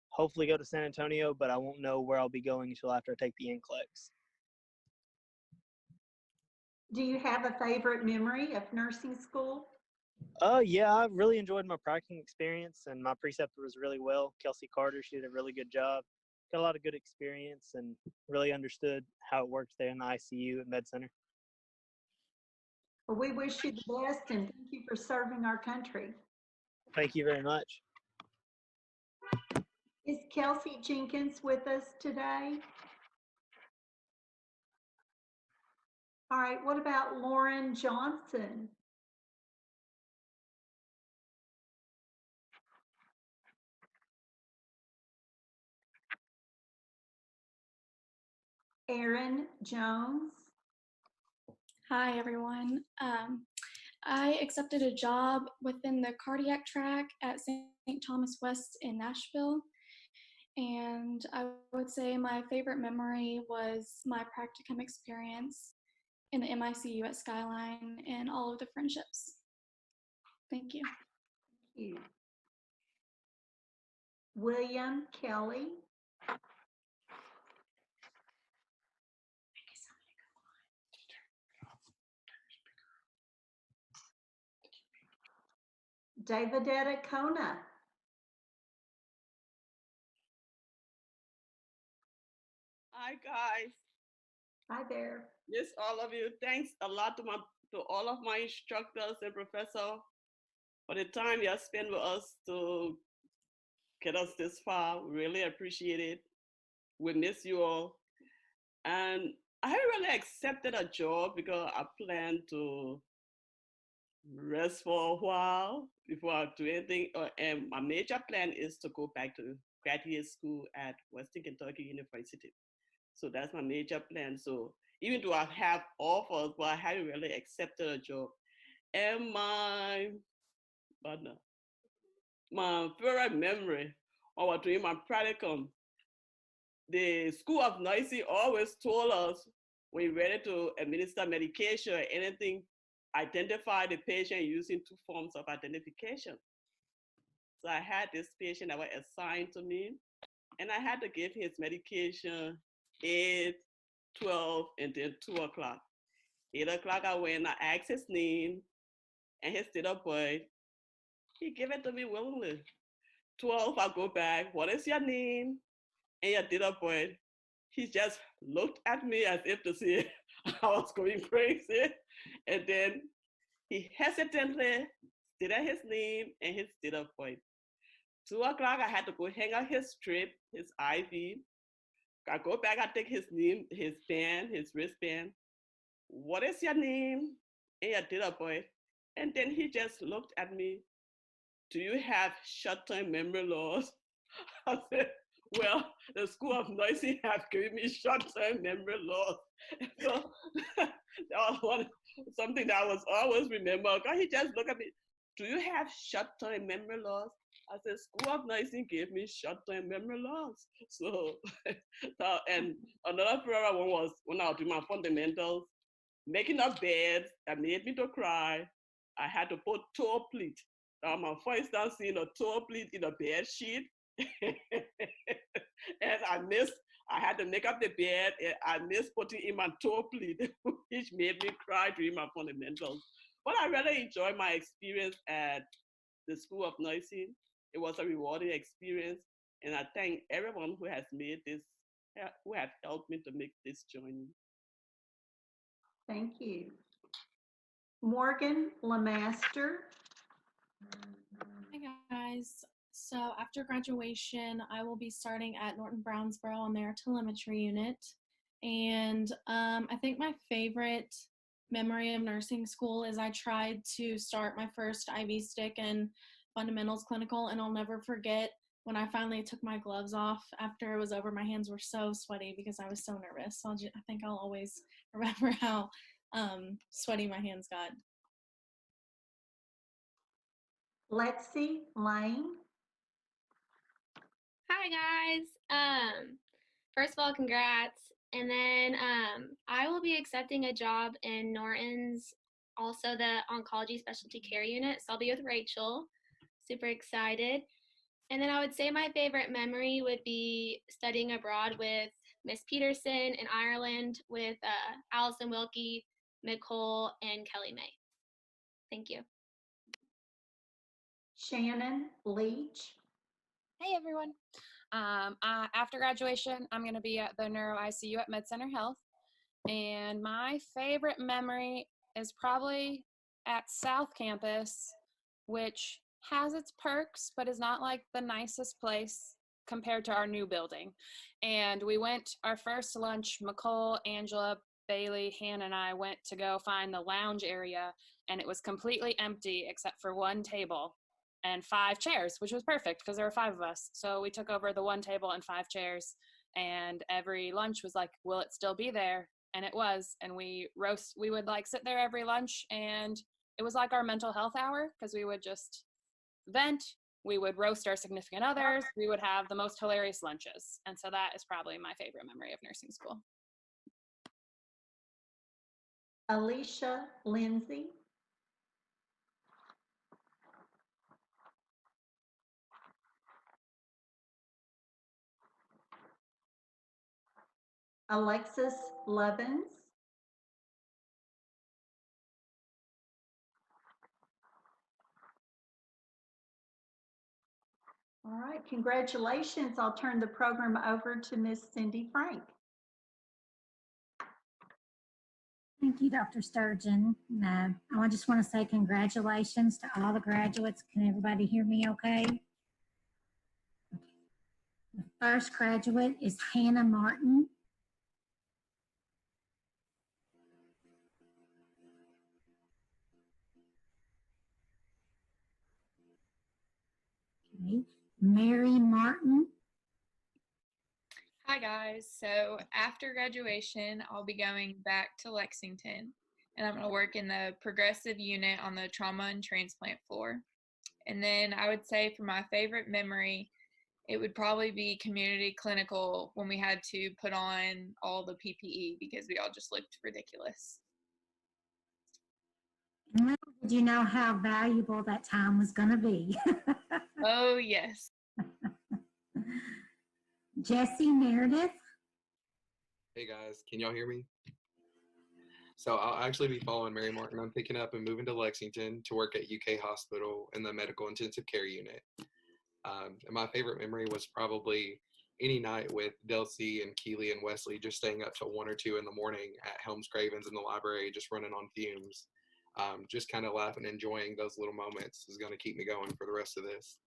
hopefully go to San Antonio, but I won't know where I'll be going until after I take the NCLEX. Do you have a favorite memory of nursing school? Yeah, I really enjoyed my practicing experience, and my preceptor was really well. Kelsey Carter, she did a really good job. Got a lot of good experience and really understood how it works there in the ICU at Med Center. Well, we wish you the best and thank you for serving our country. Thank you very much. Is Kelsey Jenkins with us today? All right, what about Lauren Johnson? Erin Jones. Hi, everyone. I accepted a job within the cardiac track at St. Thomas West in Nashville. And I would say my favorite memory was my practicum experience in the MICU at Skyline and all of the friendships. Thank you. Thank you. William Kelly. Davidetta Kona. Hi guys. Hi there. Yes, all of you. Thanks a lot to all of my instructors and professors for the time you have spent with us to get us this far. Really appreciate it. We miss you all. And I haven't really accepted a job because I plan to rest for a while before I do anything. And my major plan is to go back to graduate school at Western Kentucky University. So that's my major plan. So even though I have offers, but I haven't really accepted a job. And my favorite memory of doing my practicum, the School of Nursing always told us when you're ready to administer medication or anything, identify the patient using two forms of identification. So I had this patient that was assigned to me, and I had to give his medication 8, 12, and then 2 o'clock. 8 o'clock, I went, I asked his name and his date of birth. He gave it to me willingly. 12, I go back, what is your name and your date of birth? He just looked at me as if to say I was going crazy. And then he hesitantly stated his name and his date of birth. 2 o'clock, I had to go hang out his strip, his IV. I go back, I take his name, his band, his wristband. What is your name and your date of birth? And then he just looked at me. Do you have short-term memory loss? I said, well, the School of Nursing have given me short-term memory loss. So that was something that I was always remember. Because he just looked at me, do you have short-term memory loss? I said, School of Nursing gave me short-term memory loss. So, and another favorite one was when I was doing my fundamentals, making up beds that made me to cry. I had to put toe pleat. My first time seeing a toe pleat in a bed sheet. And I had to make up the bed, and I missed putting in my toe pleat, which made me cry during my fundamentals. But I really enjoyed my experience at the School of Nursing. It was a rewarding experience, and I thank everyone who has made this, who have helped me to make this journey. Thank you. Morgan Lemaster. Hi guys. So after graduation, I will be starting at Norton Brownsboro on their telemetry unit. And I think my favorite memory of nursing school is I tried to start my first IV stick in fundamentals clinical, and I'll never forget when I finally took my gloves off after it was over. My hands were so sweaty because I was so nervous. So I think I'll always remember how sweaty my hands got. Lexi Lane. Hi guys. First of all, congrats. And then I will be accepting a job in Norton's, also the oncology specialty care unit. So I'll be with Rachel. Super excited. And then I would say my favorite memory would be studying abroad with Miss Peterson in Ireland with Allison Wilkie, Nicole, and Kelly May. Thank you. Shannon Leach. Hey everyone. After graduation, I'm going to be at the Neuro ICU at Med Center Health. And my favorite memory is probably at South Campus, which has its perks, but is not like the nicest place compared to our new building. And we went our first lunch, McCole, Angela, Bailey, Hannah, and I went to go find the lounge area, and it was completely empty except for one table and 5 chairs, which was perfect because there were 5 of us. So we took over the one table and 5 chairs, and every lunch was like, will it still be there? And it was. And we would like sit there every lunch, and it was like our mental health hour because we would just vent, we would roast our significant others, we would have the most hilarious lunches. And so that is probably my favorite memory of nursing school. Alicia Lindsay. Alexis Levens. All right, congratulations. I'll turn the program over to Miss Cindy Frank. Thank you, Dr. Sturgeon. I just want to say congratulations to all the graduates. Can everybody hear me okay? The first graduate is Hannah Martin. Okay. Mary Martin. Hi guys. So after graduation, I'll be going back to Lexington, and I'm going to work in the progressive unit on the trauma and transplant floor. And then I would say for my favorite memory, it would probably be community clinical when we had to put on all the PPE because we all just looked ridiculous. Did you know how valuable that time was going to be? Oh, yes. Jesse Meredith. Hey guys, can y'all hear me? So I'll actually be following Mary Martin. I'm picking up and moving to Lexington to work at UK Hospital in the medical intensive care unit. And my favorite memory was probably any night with Delcy and Keely and Wesley just staying up till 1 or 2 in the morning at Helms Cravens in the library, just running on fumes. Just kind of laughing, enjoying those little moments is going to keep me going for the rest of this.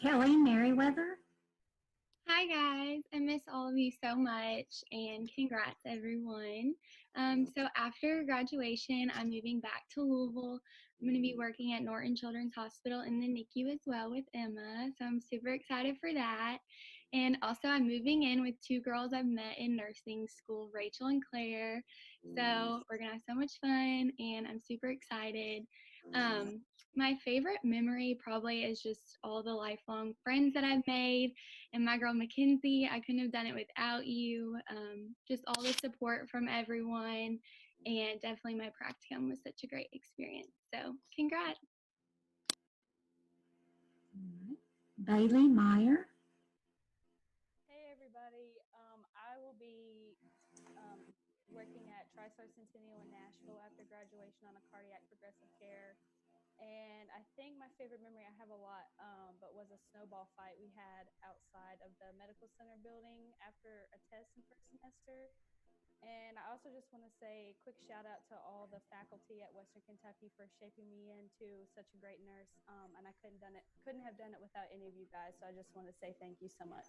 Kelly Merriweather. Hi guys, I miss all of you so much, and congrats everyone. So after graduation, I'm moving back to Louisville. I'm going to be working at Norton Children's Hospital in the NICU as well with Emma, so I'm super excited for that. And also I'm moving in with 2 girls I've met in nursing school, Rachel and Claire. So we're going to have so much fun, and I'm super excited. My favorite memory probably is just all the lifelong friends that I've made, and my girl Mackenzie. I couldn't have done it without you. Just all the support from everyone, and definitely my practicum was such a great experience. So congrats. Bailey Meyer. Hey everybody, I will be working at TriStar Centennial in Nashville after graduation on a cardiac progressive care, And I think my favorite memory, I have a lot, but was a snowball fight we had outside of the medical center building after a test in first semester. And I also just want to say a quick shout out to all the faculty at Western Kentucky for shaping me into such a great nurse. And I couldn't have done it without any of you guys. So I just want to say thank you so much.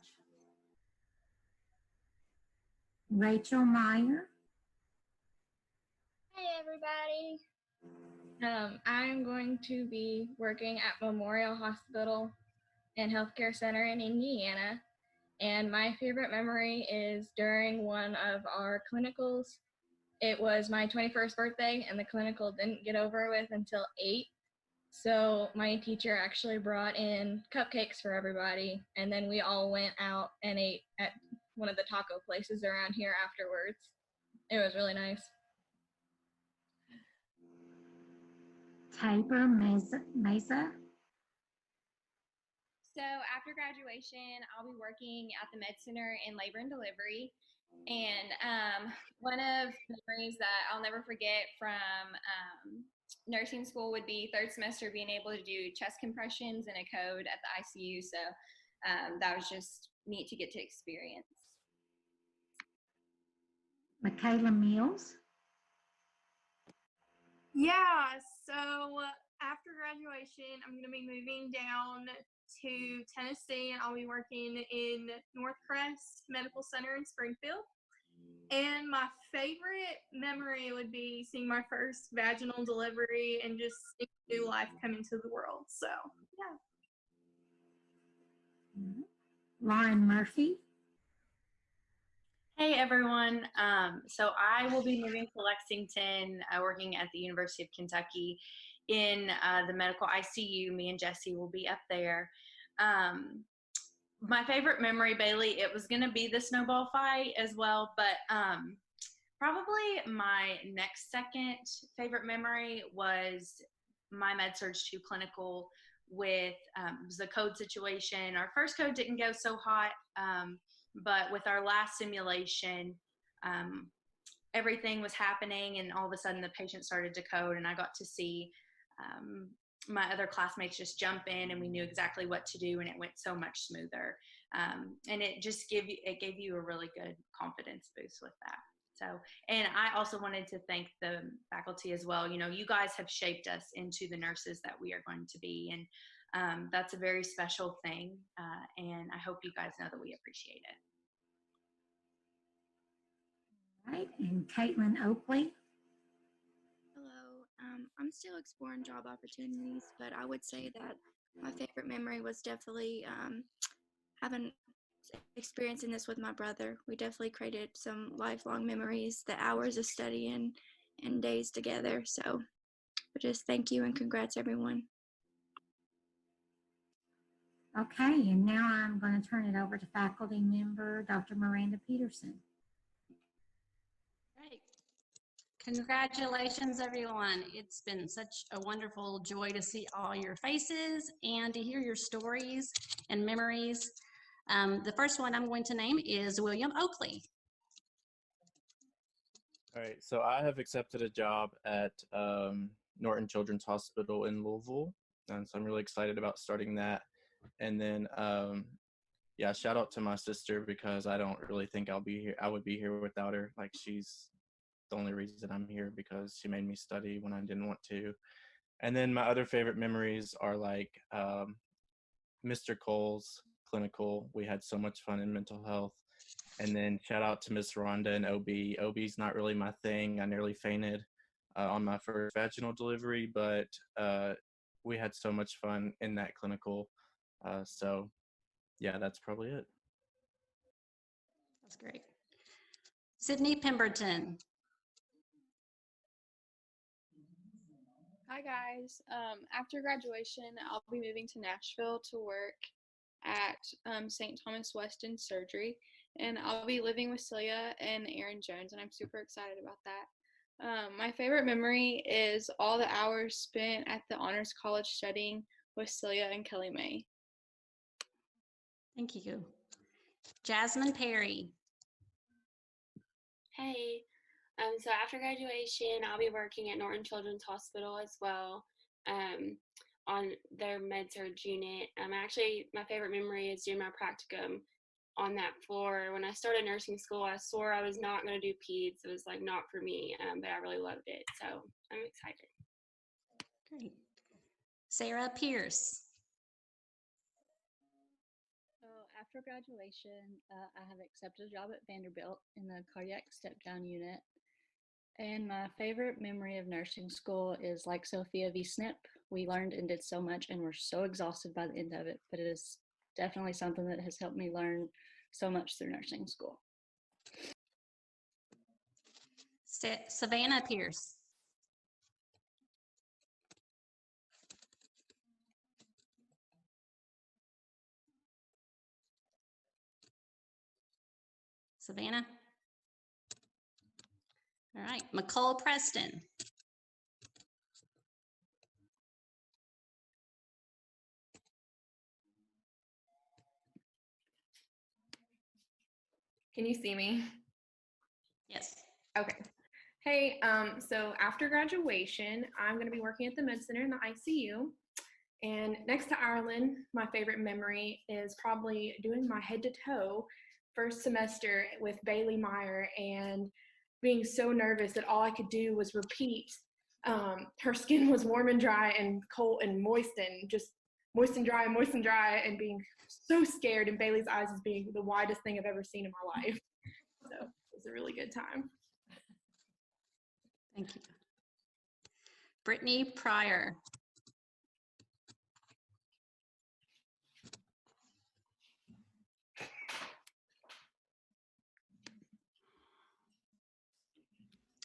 Rachel Meyer. Hi, everybody. I'm going to be working at Memorial Hospital and Healthcare Center in Indiana. And my favorite memory is during one of our clinicals. It was my 21st birthday, and the clinical didn't get over with until 8. So my teacher actually brought in cupcakes for everybody, and then we all went out and ate at one of the taco places around here afterwards. It was really nice. Tabor Mesa. So after graduation, I'll be working at the Med Center in labor and delivery. And one of the memories that I'll never forget from nursing school would be third semester being able to do chest compressions and a code at the ICU. So that was just neat to get to experience. Michaela Mills. Yeah, so after graduation, I'm going to be moving down to Tennessee, and I'll be working in Northcrest Medical Center in Springfield. And my favorite memory would be seeing my first vaginal delivery and just seeing new life come into the world. So, yeah. Lauren Murphy. Hey everyone. So I will be moving to Lexington, working at the University of Kentucky in the medical ICU. Me and Jesse will be up there. My favorite memory, Bailey, it was going to be the snowball fight as well, but probably my next second favorite memory was my Med-Surg 2 clinical with the code situation. Our first code didn't go so hot, but with our last simulation, everything was happening, and all of a sudden the patient started to code, and I got to see my other classmates just jump in, and we knew exactly what to do, and it went so much smoother. And it just gave you a really good confidence boost with that. So, and I also wanted to thank the faculty as well. You know, you guys have shaped us into the nurses that we are going to be, and that's a very special thing. And I hope you guys know that we appreciate it. All right, and Caitlin Oakley. Hello. I'm still exploring job opportunities, but I would say that my favorite memory was definitely having experiencing this with my brother. We definitely created some lifelong memories, the hours of studying and days together. So just thank you and congrats, everyone. Okay, and now I'm going to turn it over to faculty member Dr. Miranda Peterson. Great. Congratulations, everyone. It's been such a wonderful joy to see all your faces and to hear your stories and memories. The first one I'm going to name is William Oakley. All right, so I have accepted a job at Norton Children's Hospital in Louisville, and so I'm really excited about starting that. And then, yeah, shout out to my sister, because I don't really think I would be here without her. Like, she's the only reason I'm here, because she made me study when I didn't want to. And then my other favorite memories are like Mr. Cole's clinical. We had so much fun in mental health. And then shout out to Miss Rhonda and OB. OB's not really my thing. I nearly fainted on my first vaginal delivery, but we had so much fun in that clinical. So yeah, that's probably it. That's great. Sydney Pemberton. Hi guys. After graduation, I'll be moving to Nashville to work at St. Thomas West in surgery, and I'll be living with Celia and Aaron Jones, and I'm super excited about that. My favorite memory is all the hours spent at the Honors College studying with Celia and Kelly May. Thank you. Jasmine Perry. Hey, so after graduation, I'll be working at Norton Children's Hospital as well. on their med-surg unit. Actually, my favorite memory is doing my practicum on that floor. When I started nursing school, I swore I was not going to do peds. It was like not for me, but I really loved it. So I'm excited. Great. Sarah Pierce. So after graduation, I have accepted a job at Vanderbilt in the cardiac step-down unit. And my favorite memory of nursing school is like Sophia v. SNP. We learned and did so much and we're so exhausted by the end of it, but it is definitely something that has helped me learn so much through nursing school. Savannah Pierce. Savannah. All right, McCole Preston. Can you see me? Yes. Okay. Hey, so after graduation, I'm going to be working at the Med Center in the ICU. And next to Ireland, my favorite memory is probably doing my head to toe first semester with Bailey Meyer and being so nervous that all I could do was repeat. Her skin was warm and dry and cold and moist and just moist and dry and being so scared, and Bailey's eyes as being the widest thing I've ever seen in my life. So it was a really good time. Thank you. Brittany Pryor.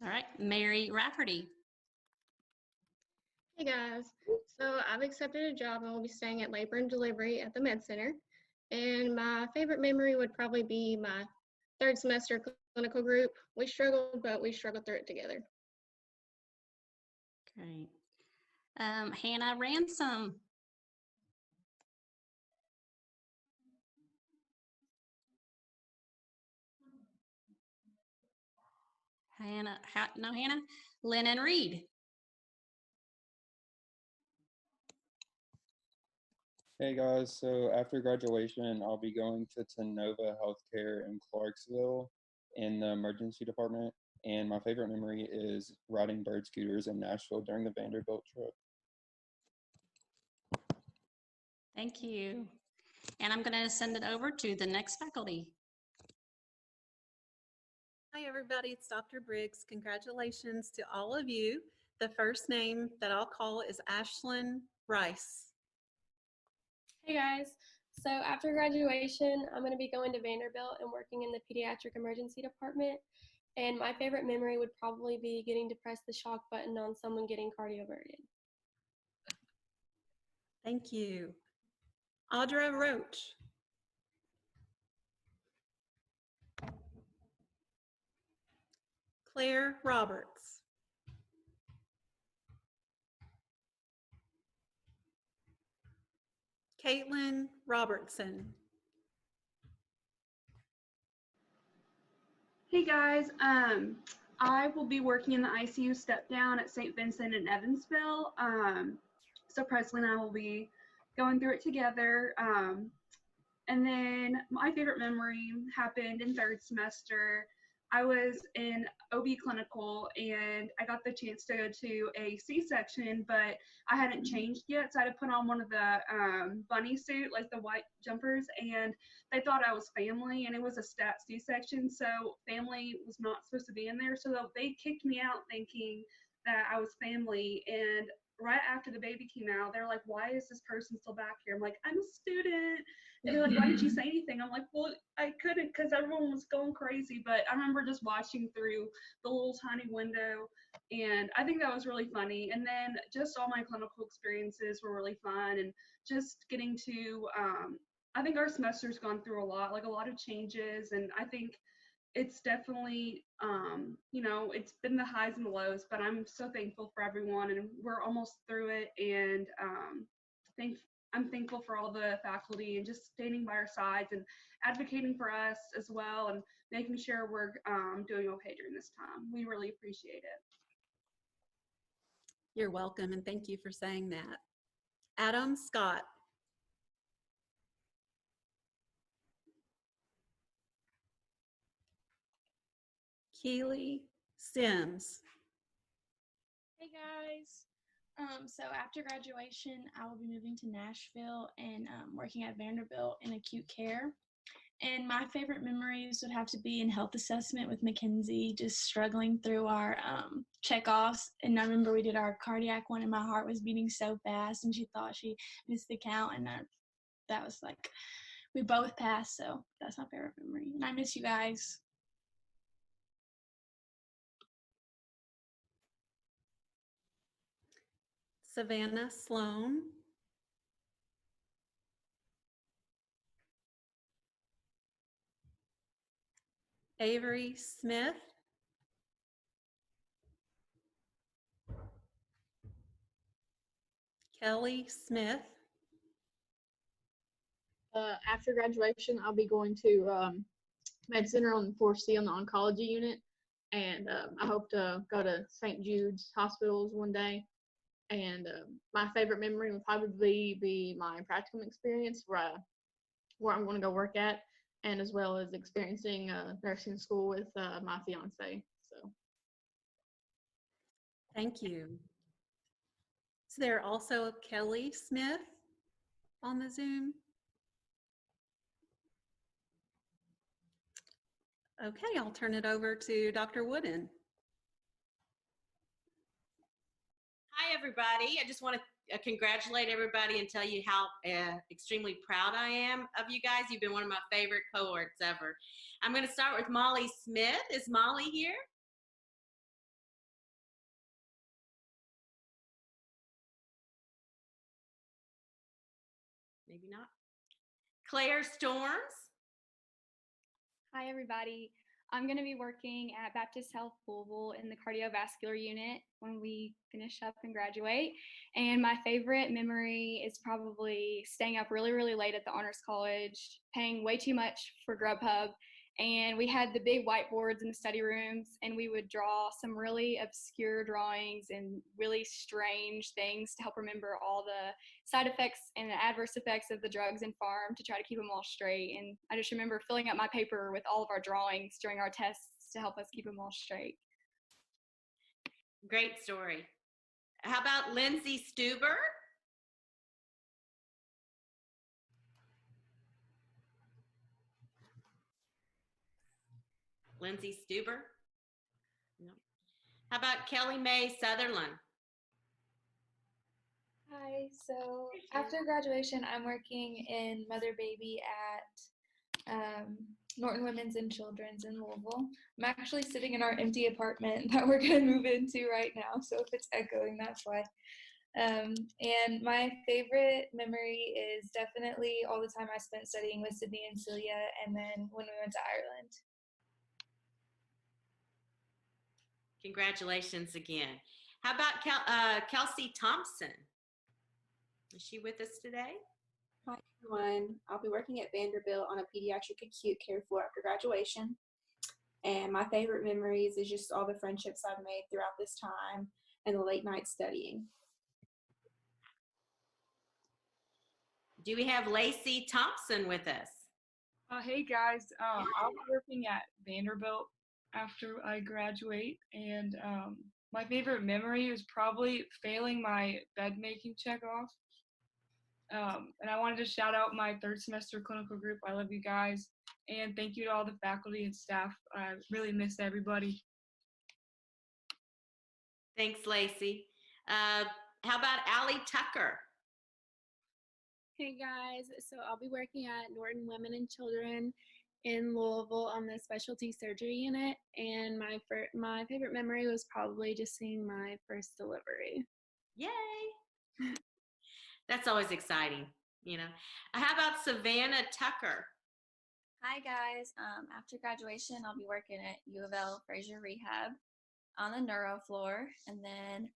All right, Mary Rafferty. Hey guys, so I've accepted a job and will be staying at labor and delivery at the Med Center. And my favorite memory would probably be my third semester clinical group. We struggled, but we struggled through it together. Great. Hannah Ransom. Hannah. Lennon Reed. Hey guys, so after graduation, I'll be going to Tenova Healthcare in Clarksville in the emergency department. And my favorite memory is riding bird scooters in Nashville during the Vanderbilt trip. Thank you. And I'm going to send it over to the next faculty. Hi everybody, it's Dr. Briggs. Congratulations to all of you. The first name that I'll call is Ashlyn Rice. Hey guys, so after graduation, I'm going to be going to Vanderbilt and working in the pediatric emergency department. And my favorite memory would probably be getting to press the shock button on someone getting cardioverted. Thank you. Audra Roach. Claire Roberts. Caitlin Robertson. Hey guys, I will be working in the ICU step down at St. Vincent in Evansville. So Presley and I will be going through it together. And then my favorite memory happened in third semester. I was in OB clinical and I got the chance to go to a C-section, but I hadn't changed yet. So I had to put on one of the bunny suit, like the white jumpers, and they thought I was family, and it was a stat C-section. So family was not supposed to be in there. So they kicked me out thinking that I was family. And right after the baby came out, they're like, why is this person still back here? I'm like, I'm a student. And they're like, why didn't you say anything? I'm like, well, I couldn't because everyone was going crazy. But I remember just watching through the little tiny window, and I think that was really funny. And then just all my clinical experiences were really fun, and just getting to, I think our semester's gone through a lot of changes, and I think it's definitely, you know, it's been the highs and the lows, but I'm so thankful for everyone, and we're almost through it. And I'm thankful for all the faculty and just standing by our sides and advocating for us as well, and making sure we're doing okay during this time. We really appreciate it. You're welcome, and thank you for saying that. Adam Scott. Keely Sims. Hey guys. So after graduation, I will be moving to Nashville and working at Vanderbilt in acute care. And my favorite memories would have to be in health assessment with Mackenzie, just struggling through our checkoffs. And I remember we did our cardiac one, and my heart was beating so fast, and she thought she missed the count, and that was like, we both passed. So that's my favorite memory, and I miss you guys. Savannah Sloan. Avery Smith. Kelly Smith. After graduation, I'll be going to Med Center on 4C on the oncology unit, and I hope to go to St. Jude's hospitals one day. And my favorite memory would probably be my practicum experience where I'm going to go work at, and as well as experiencing nursing school with my fiance. So, Thank you. Is there also Kelly Smith on the Zoom? Okay, I'll turn it over to Dr. Wooden. Hi, everybody. I just want to congratulate everybody and tell you how extremely proud I am of you guys. You've been one of my favorite cohorts ever. I'm going to start with Molly Smith. Is Molly here? Maybe not. Claire Storms. Hi, everybody. I'm going to be working at Baptist Health Louisville in the cardiovascular unit when we finish up and graduate. And my favorite memory is probably staying up really, really late at the Honors College, paying way too much for Grubhub. And we had the big whiteboards in the study rooms, and we would draw some really obscure drawings and really strange things to help remember all the side effects and the adverse effects of the drugs in pharm to try to keep them all straight. And I just remember filling up my paper with all of our drawings during our tests to help us keep them all straight. Great story. How about Lindsay Stuber? Lindsay Stuber? No. How about Kelly Mae Sutherland? Hi, so after graduation, I'm working in Mother Baby at Norton Women's and Children's in Louisville. I'm actually sitting in our empty apartment that we're going to move into right now, so if it's echoing, that's why. And my favorite memory is definitely all the time I spent studying with Sydney and Celia, and then when we went to Ireland. Congratulations again. How about Kelsey Thompson? Is she with us today? Hi, everyone. I'll be working at Vanderbilt on a pediatric acute care floor after graduation. And my favorite memories is just all the friendships I've made throughout this time and the late night studying. Do we have Lacey Thompson with us? Hey guys, I'll be working at Vanderbilt after I graduate, and my favorite memory is probably failing my bed making checkoff. And I wanted to shout out my third semester clinical group. I love you guys, and thank you to all the faculty and staff. I really miss everybody. Thanks, Lacey. How about Allie Tucker? Hey guys, so I'll be working at Norton Women and Children in Louisville on the specialty surgery unit, and my favorite memory was probably just seeing my first delivery. Yay! That's always exciting, you know. How about Savannah Tucker? Hi guys. After graduation, I'll be working at U of L Fraser Rehab on the neuro floor, and then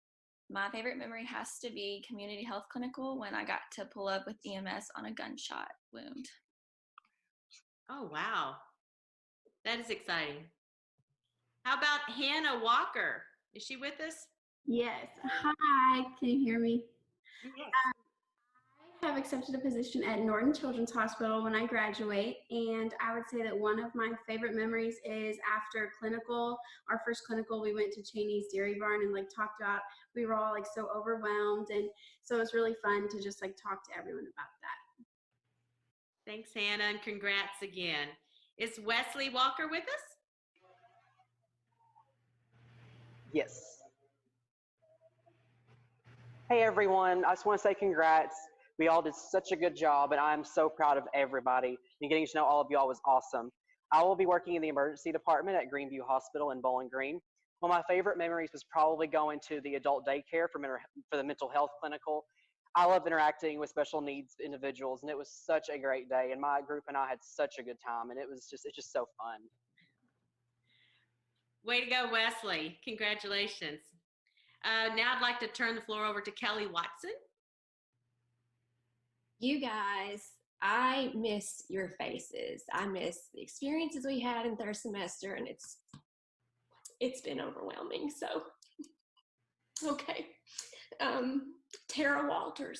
my favorite memory has to be community health clinical when I got to pull up with EMS on a gunshot wound. Oh, wow. That is exciting. How about Hannah Walker? Is she with us? Yes. Hi, can you hear me? Yes. I have accepted a position at Norton Children's Hospital when I graduate, and I would say that one of my favorite memories is after clinical, our first clinical, we went to Cheney's Dairy Barn and like talked about, we were all like so overwhelmed, and so it was really fun to just like talk to everyone about that. Thanks, Hannah, and congrats again. Is Wesley Walker with us? Yes. Hey everyone, I just want to say congrats. We all did such a good job, and I'm so proud of everybody. And getting to know all of y'all was awesome. I will be working in the emergency department at Greenview Hospital in Bowling Green. One of my favorite memories was probably going to the adult daycare for the mental health clinical. I love interacting with special needs individuals, and it was such a great day. And my group and I had such a good time, and it's just so fun. Way to go, Wesley. Congratulations. Now I'd like to turn the floor over to Kelly Watson. You guys, I miss your faces. I miss the experiences we had in third semester, and it's been overwhelming. So, okay. Tara Walters.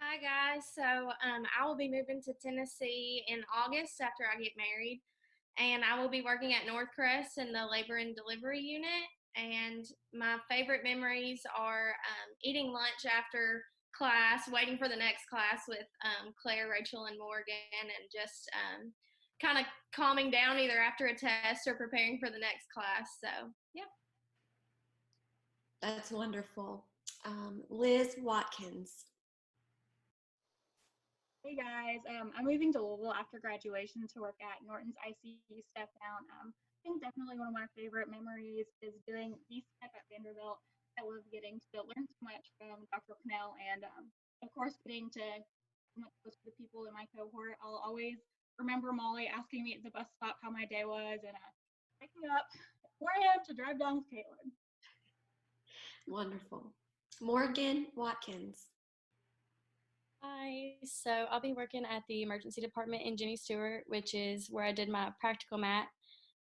Hi guys, so I will be moving to Tennessee in August after I get married, and I will be working at Northcrest in the labor and delivery unit. And my favorite memories are eating lunch after class, waiting for the next class with Claire, Rachel, and Morgan, and just kind of calming down either after a test or preparing for the next class. So, yeah. That's wonderful. Liz Watkins. Hey guys, I'm moving to Louisville after graduation to work at Norton's ICU step down. I think definitely one of my favorite memories is doing B-step at Vanderbilt. I love getting to learn so much from Dr. Pennell, and of course getting to close to the people in my cohort. I'll always remember Molly asking me at the bus stop how my day was, and picking up 4 a.m. to drive down with Caitlin. Wonderful. Morgan Watkins. Hi, so I'll be working at the emergency department in Jenny Stewart, which is where I did my practical mat.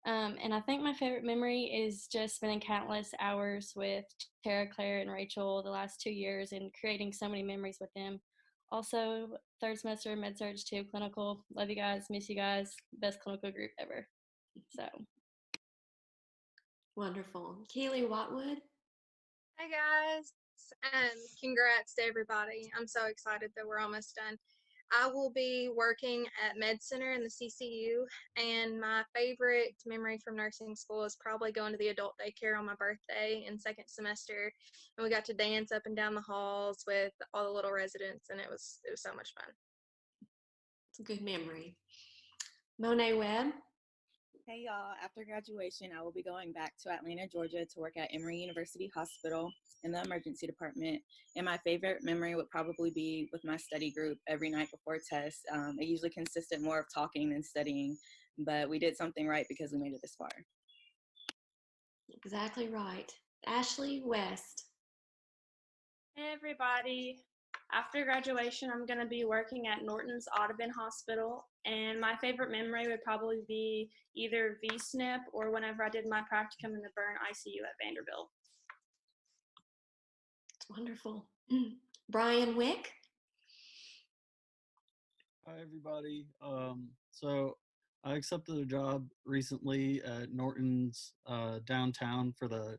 And I think my favorite memory is just spending countless hours with Tara, Claire, and Rachel the last 2 years and creating so many memories with them. Also, third semester med-surg 2 clinical. Love you guys, miss you guys, best clinical group ever. So. Wonderful. Keely Watwood. Hi guys, and congrats to everybody. I'm so excited that we're almost done. I will be working at Med Center in the CCU, and my favorite memory from nursing school is probably going to the adult daycare on my birthday in second semester, and we got to dance up and down the halls with all the little residents, and it was so much fun. It's a good memory. Monet Webb. Hey y'all, after graduation, I will be going back to Atlanta, Georgia to work at Emory University Hospital in the emergency department. And my favorite memory would probably be with my study group every night before tests. It usually consisted more of talking than studying, but we did something right because we made it this far. Exactly right. Ashley West. Hey everybody. After graduation, I'm going to be working at Norton's Audubon Hospital, and my favorite memory would probably be either VSNP or whenever I did my practicum in the burn ICU at Vanderbilt. It's wonderful. Brian Wick. Hi, everybody. So I accepted a job recently at Norton's downtown for the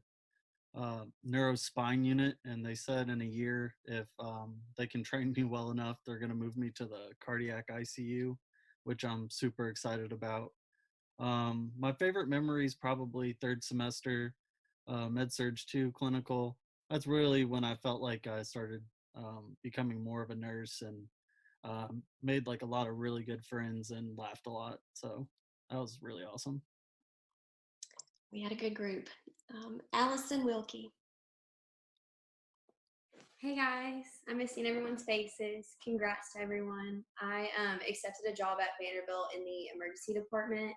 neurospine unit, and they said in a year, if they can train me well enough, they're going to move me to the cardiac ICU, which I'm super excited about. My favorite memory is probably third semester med-surg 2 clinical. That's really when I felt like I started becoming more of a nurse, and made like a lot of really good friends and laughed a lot. So that was really awesome. We had a good group. Allison Wilkie. Hey guys, I miss seeing everyone's faces. Congrats to everyone. I accepted a job at Vanderbilt in the emergency department,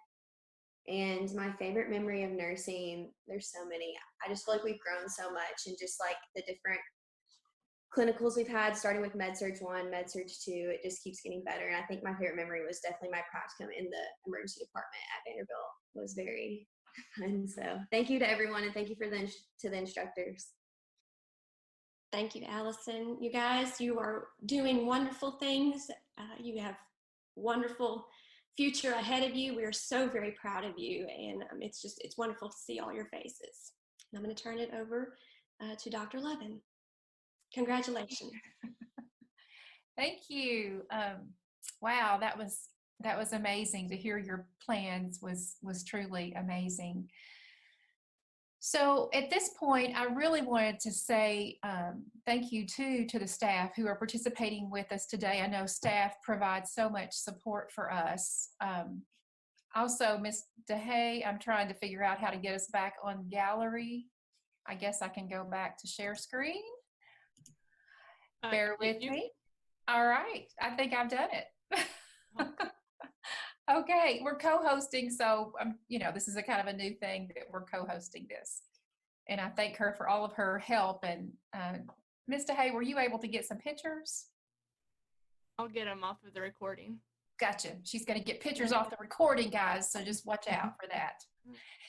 and my favorite memory of nursing, there's so many. I just feel like we've grown so much, and just like the different clinicals we've had, starting with med-surg 1, med-surg 2, it just keeps getting better. And I think my favorite memory was definitely my practicum in the emergency department at Vanderbilt. It was very And so thank you to everyone, and thank you to the instructors. Thank you, Allison. You guys, you are doing wonderful things. You have wonderful future ahead of you. We are so very proud of you, and it's wonderful to see all your faces. And I'm going to turn it over to Dr. Levin. Congratulations. Thank you. Wow, that was amazing. To hear your plans was truly amazing. So at this point, I really wanted to say thank you to the staff who are participating with us today. I know staff provides so much support for us. Also, Ms. DeHay, I'm trying to figure out how to get us back on gallery. I guess I can go back to share screen. Bear with me. All right, I think I've done it. Okay, we're co-hosting, so this is a kind of a new thing that we're co-hosting this, and I thank her for all of her help. And Ms. DeHay, were you able to get some pictures? I'll get them off of the recording. Gotcha. She's going to get pictures off the recording, guys, so just watch out for that.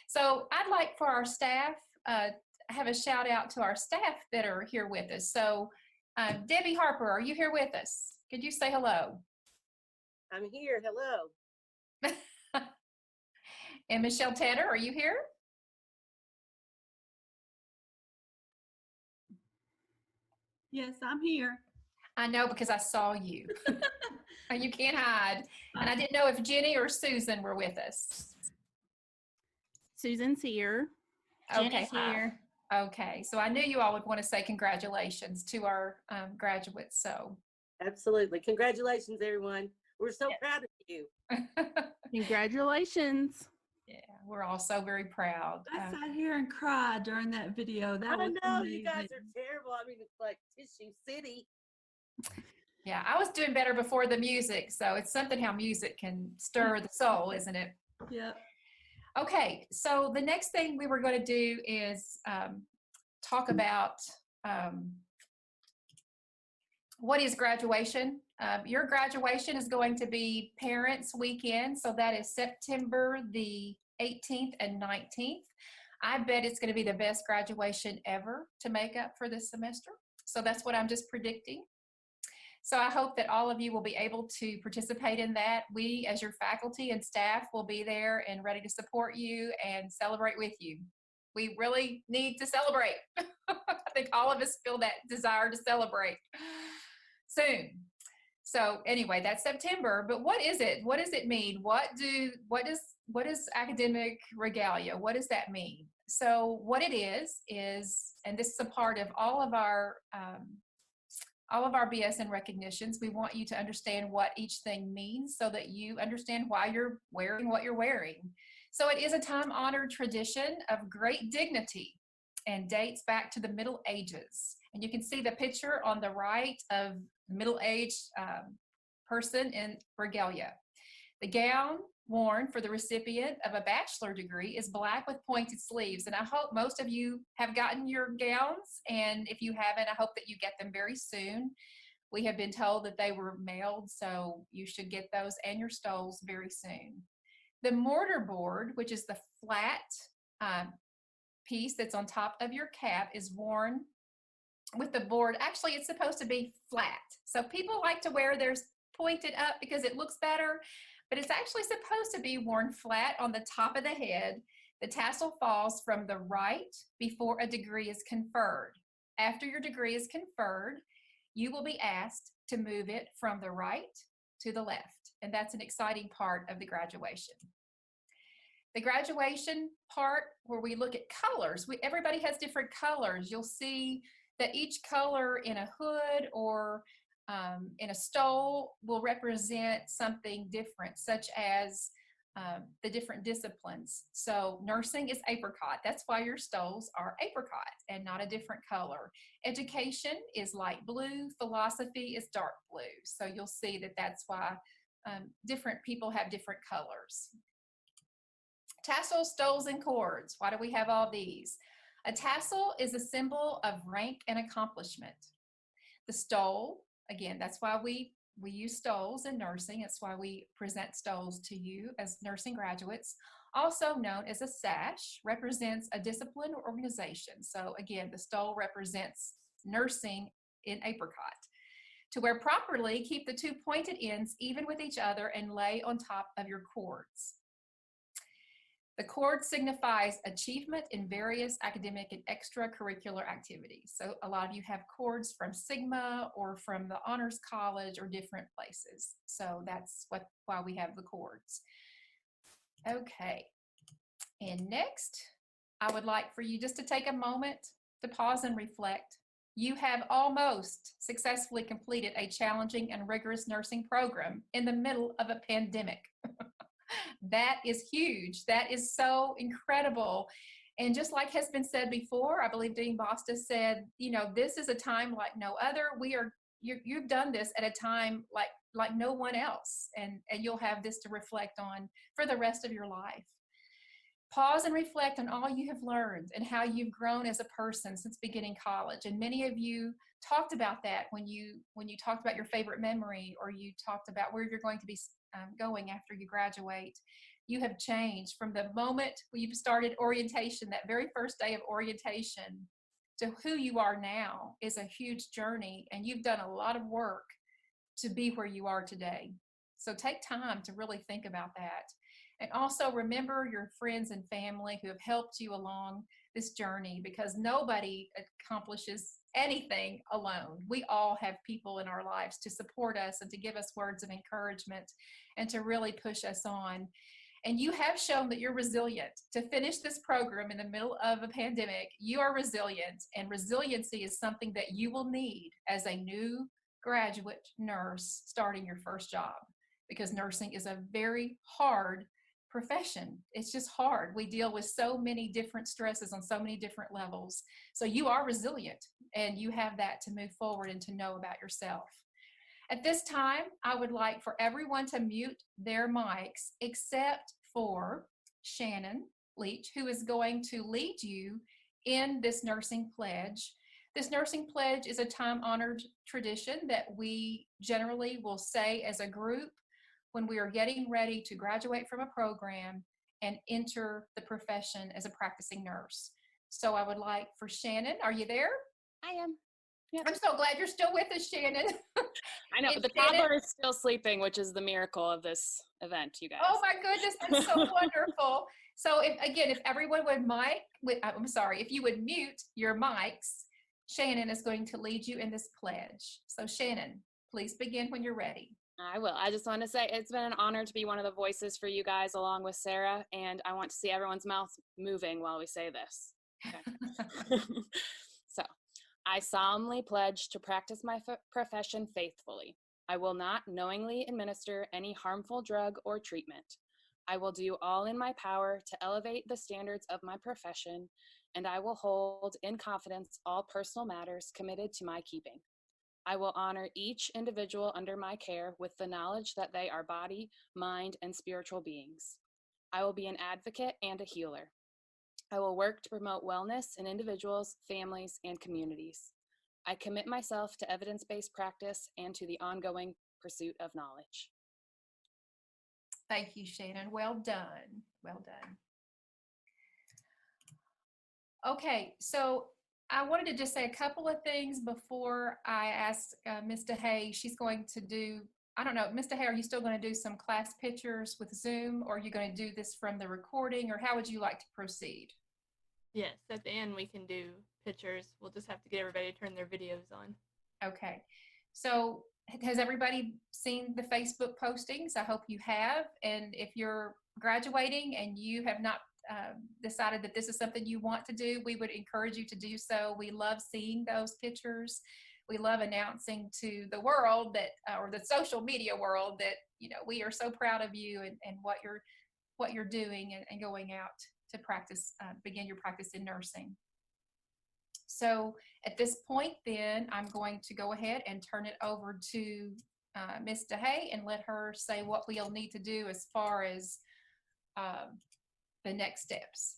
So I'd like for our staff, have a shout out to our staff that are here with us. So Debbie Harper, are you here with us? Could you say hello? I'm here. Hello. And Michelle Tedder, are you here? Yes, I'm here. I know because I saw you. And you can't hide. And I didn't know if Jenny or Susan were with us. Susan's here. Okay, Jenny's here. Okay, so I knew you all would want to say congratulations to our graduates. So absolutely, congratulations, everyone. We're so proud of you. Congratulations. Yeah, we're all so very proud. I sat here and cried during that video. That was I know, amazing. you guys are terrible. I mean, it's like Tissue City. Yeah, I was doing better before the music, so it's something how music can stir the soul, isn't it? Yep. Okay, so the next thing we were going to do is talk about what is graduation. Your graduation is going to be Parents Weekend, so that is September the 18th and 19th. I bet it's going to be the best graduation ever to make up for this semester. So that's what I'm just predicting. So I hope that all of you will be able to participate in that. We, as your faculty and staff, will be there and ready to support you and celebrate with you. We really need to celebrate. I think all of us feel that desire to celebrate soon. So anyway, that's September, but what is it? What does it mean? What is academic regalia? What does that mean? So what it is, and this is a part of all of our BSN recognitions, we want you to understand what each thing means so that you understand why you're wearing what you're wearing. So it is a time-honored tradition of great dignity and dates back to the Middle Ages. And you can see the picture on the right of middle-aged person in regalia. The gown worn for the recipient of a bachelor degree is black with pointed sleeves. And I hope most of you have gotten your gowns. And if you haven't, I hope that you get them very soon. We have been told that they were mailed, so you should get those and your stoles very soon. The mortar board, which is the flat piece that's on top of your cap, is worn with the board. Actually, it's supposed to be flat. So people like to wear theirs pointed up because it looks better, but it's actually supposed to be worn flat on the top of the head. The tassel falls from the right before a degree is conferred. After your degree is conferred, you will be asked to move it from the right to the left, and that's an exciting part of the graduation. The graduation part where we look at colors, everybody has different colors. You'll see that each color in a hood or in a stole will represent something different, such as the different disciplines. So nursing is apricot. That's why your stoles are apricot and not a different color. Education is light blue. Philosophy is dark blue. So you'll see that that's why different people have different colors. Tassels, stoles, and cords. Why do we have all these? A tassel is a symbol of rank and accomplishment. The stole, again, that's why we use stoles in nursing. That's why we present stoles to you as nursing graduates. also known as a sash, represents a discipline or organization. So again, the stole represents nursing in apricot. To wear properly, keep the two pointed ends even with each other and lay on top of your cords. The cord signifies achievement in various academic and extracurricular activities. So a lot of you have cords from Sigma or from the Honors College or different places. So that's why we have the cords. Okay, and next, I would like for you just to take a moment to pause and reflect. You have almost successfully completed a challenging and rigorous nursing program in the middle of a pandemic. That is huge. That is so incredible. And just like has been said before, I believe Dean Bosta said, you know, this is a time like no other. You've done this at a time like no one else, and you'll have this to reflect on for the rest of your life. Pause and reflect on all you have learned and how you've grown as a person since beginning college. And many of you talked about that when you talked about your favorite memory, or you talked about where you're going to be going after you graduate. You have changed from the moment you've started orientation, that very first day of orientation, to who you are now is a huge journey, and you've done a lot of work to be where you are today. So take time to really think about that. And also remember your friends and family who have helped you along this journey, because nobody accomplishes anything alone. We all have people in our lives to support us and to give us words of encouragement and to really push us on. And you have shown that you're resilient. To finish this program in the middle of a pandemic, you are resilient, and resiliency is something that you will need as a new graduate nurse starting your first job, because nursing is a very hard profession. It's just hard. We deal with so many different stresses on so many different levels. So you are resilient, and you have that to move forward and to know about yourself. At this time, I would like for everyone to mute their mics except for Shannon Leach, who is going to lead you in this nursing pledge. This nursing pledge is a time-honored tradition that we generally will say as a group when we are getting ready to graduate from a program and enter the profession as a practicing nurse. So I would like for Shannon, are you there? I am. Yep. I'm so glad you're still with us, Shannon. I know, the toddler is still sleeping, which is the miracle of this event, you guys. Oh my goodness, that's so wonderful. So if everyone would if you would mute your mics, Shannon is going to lead you in this pledge. So Shannon, please begin when you're ready. I will. I just want to say it's been an honor to be one of the voices for you guys along with Sarah, and I want to see everyone's mouth moving while we say this. Okay. So, I solemnly pledge to practice my profession faithfully. I will not knowingly administer any harmful drug or treatment. I will do all in my power to elevate the standards of my profession, and I will hold in confidence all personal matters committed to my keeping. I will honor each individual under my care with the knowledge that they are body, mind, and spiritual beings. I will be an advocate and a healer. I will work to promote wellness in individuals, families, and communities. I commit myself to evidence-based practice and to the ongoing pursuit of knowledge. Thank you, Shannon. Well done. Well done. Okay, so I wanted to just say a couple of things before I ask Ms. DeHay. She's going to do, I don't know, Ms. DeHay, are you still going to do some class pictures with Zoom, or are you going to do this from the recording, or how would you like to proceed? Yes, at the end we can do pictures. We'll just have to get everybody to turn their videos on. Okay, so has everybody seen the Facebook postings? I hope you have. And if you're graduating and you have not decided that this is something you want to do, we would encourage you to do so. We love seeing those pictures. We love announcing to the world that, or the social media world, that, you know, we are so proud of you and what you're doing and going out to practice, begin your practice in nursing. So at this point then, I'm going to go ahead and turn it over to Ms. DeHay and let her say what we'll need to do as far as the next steps.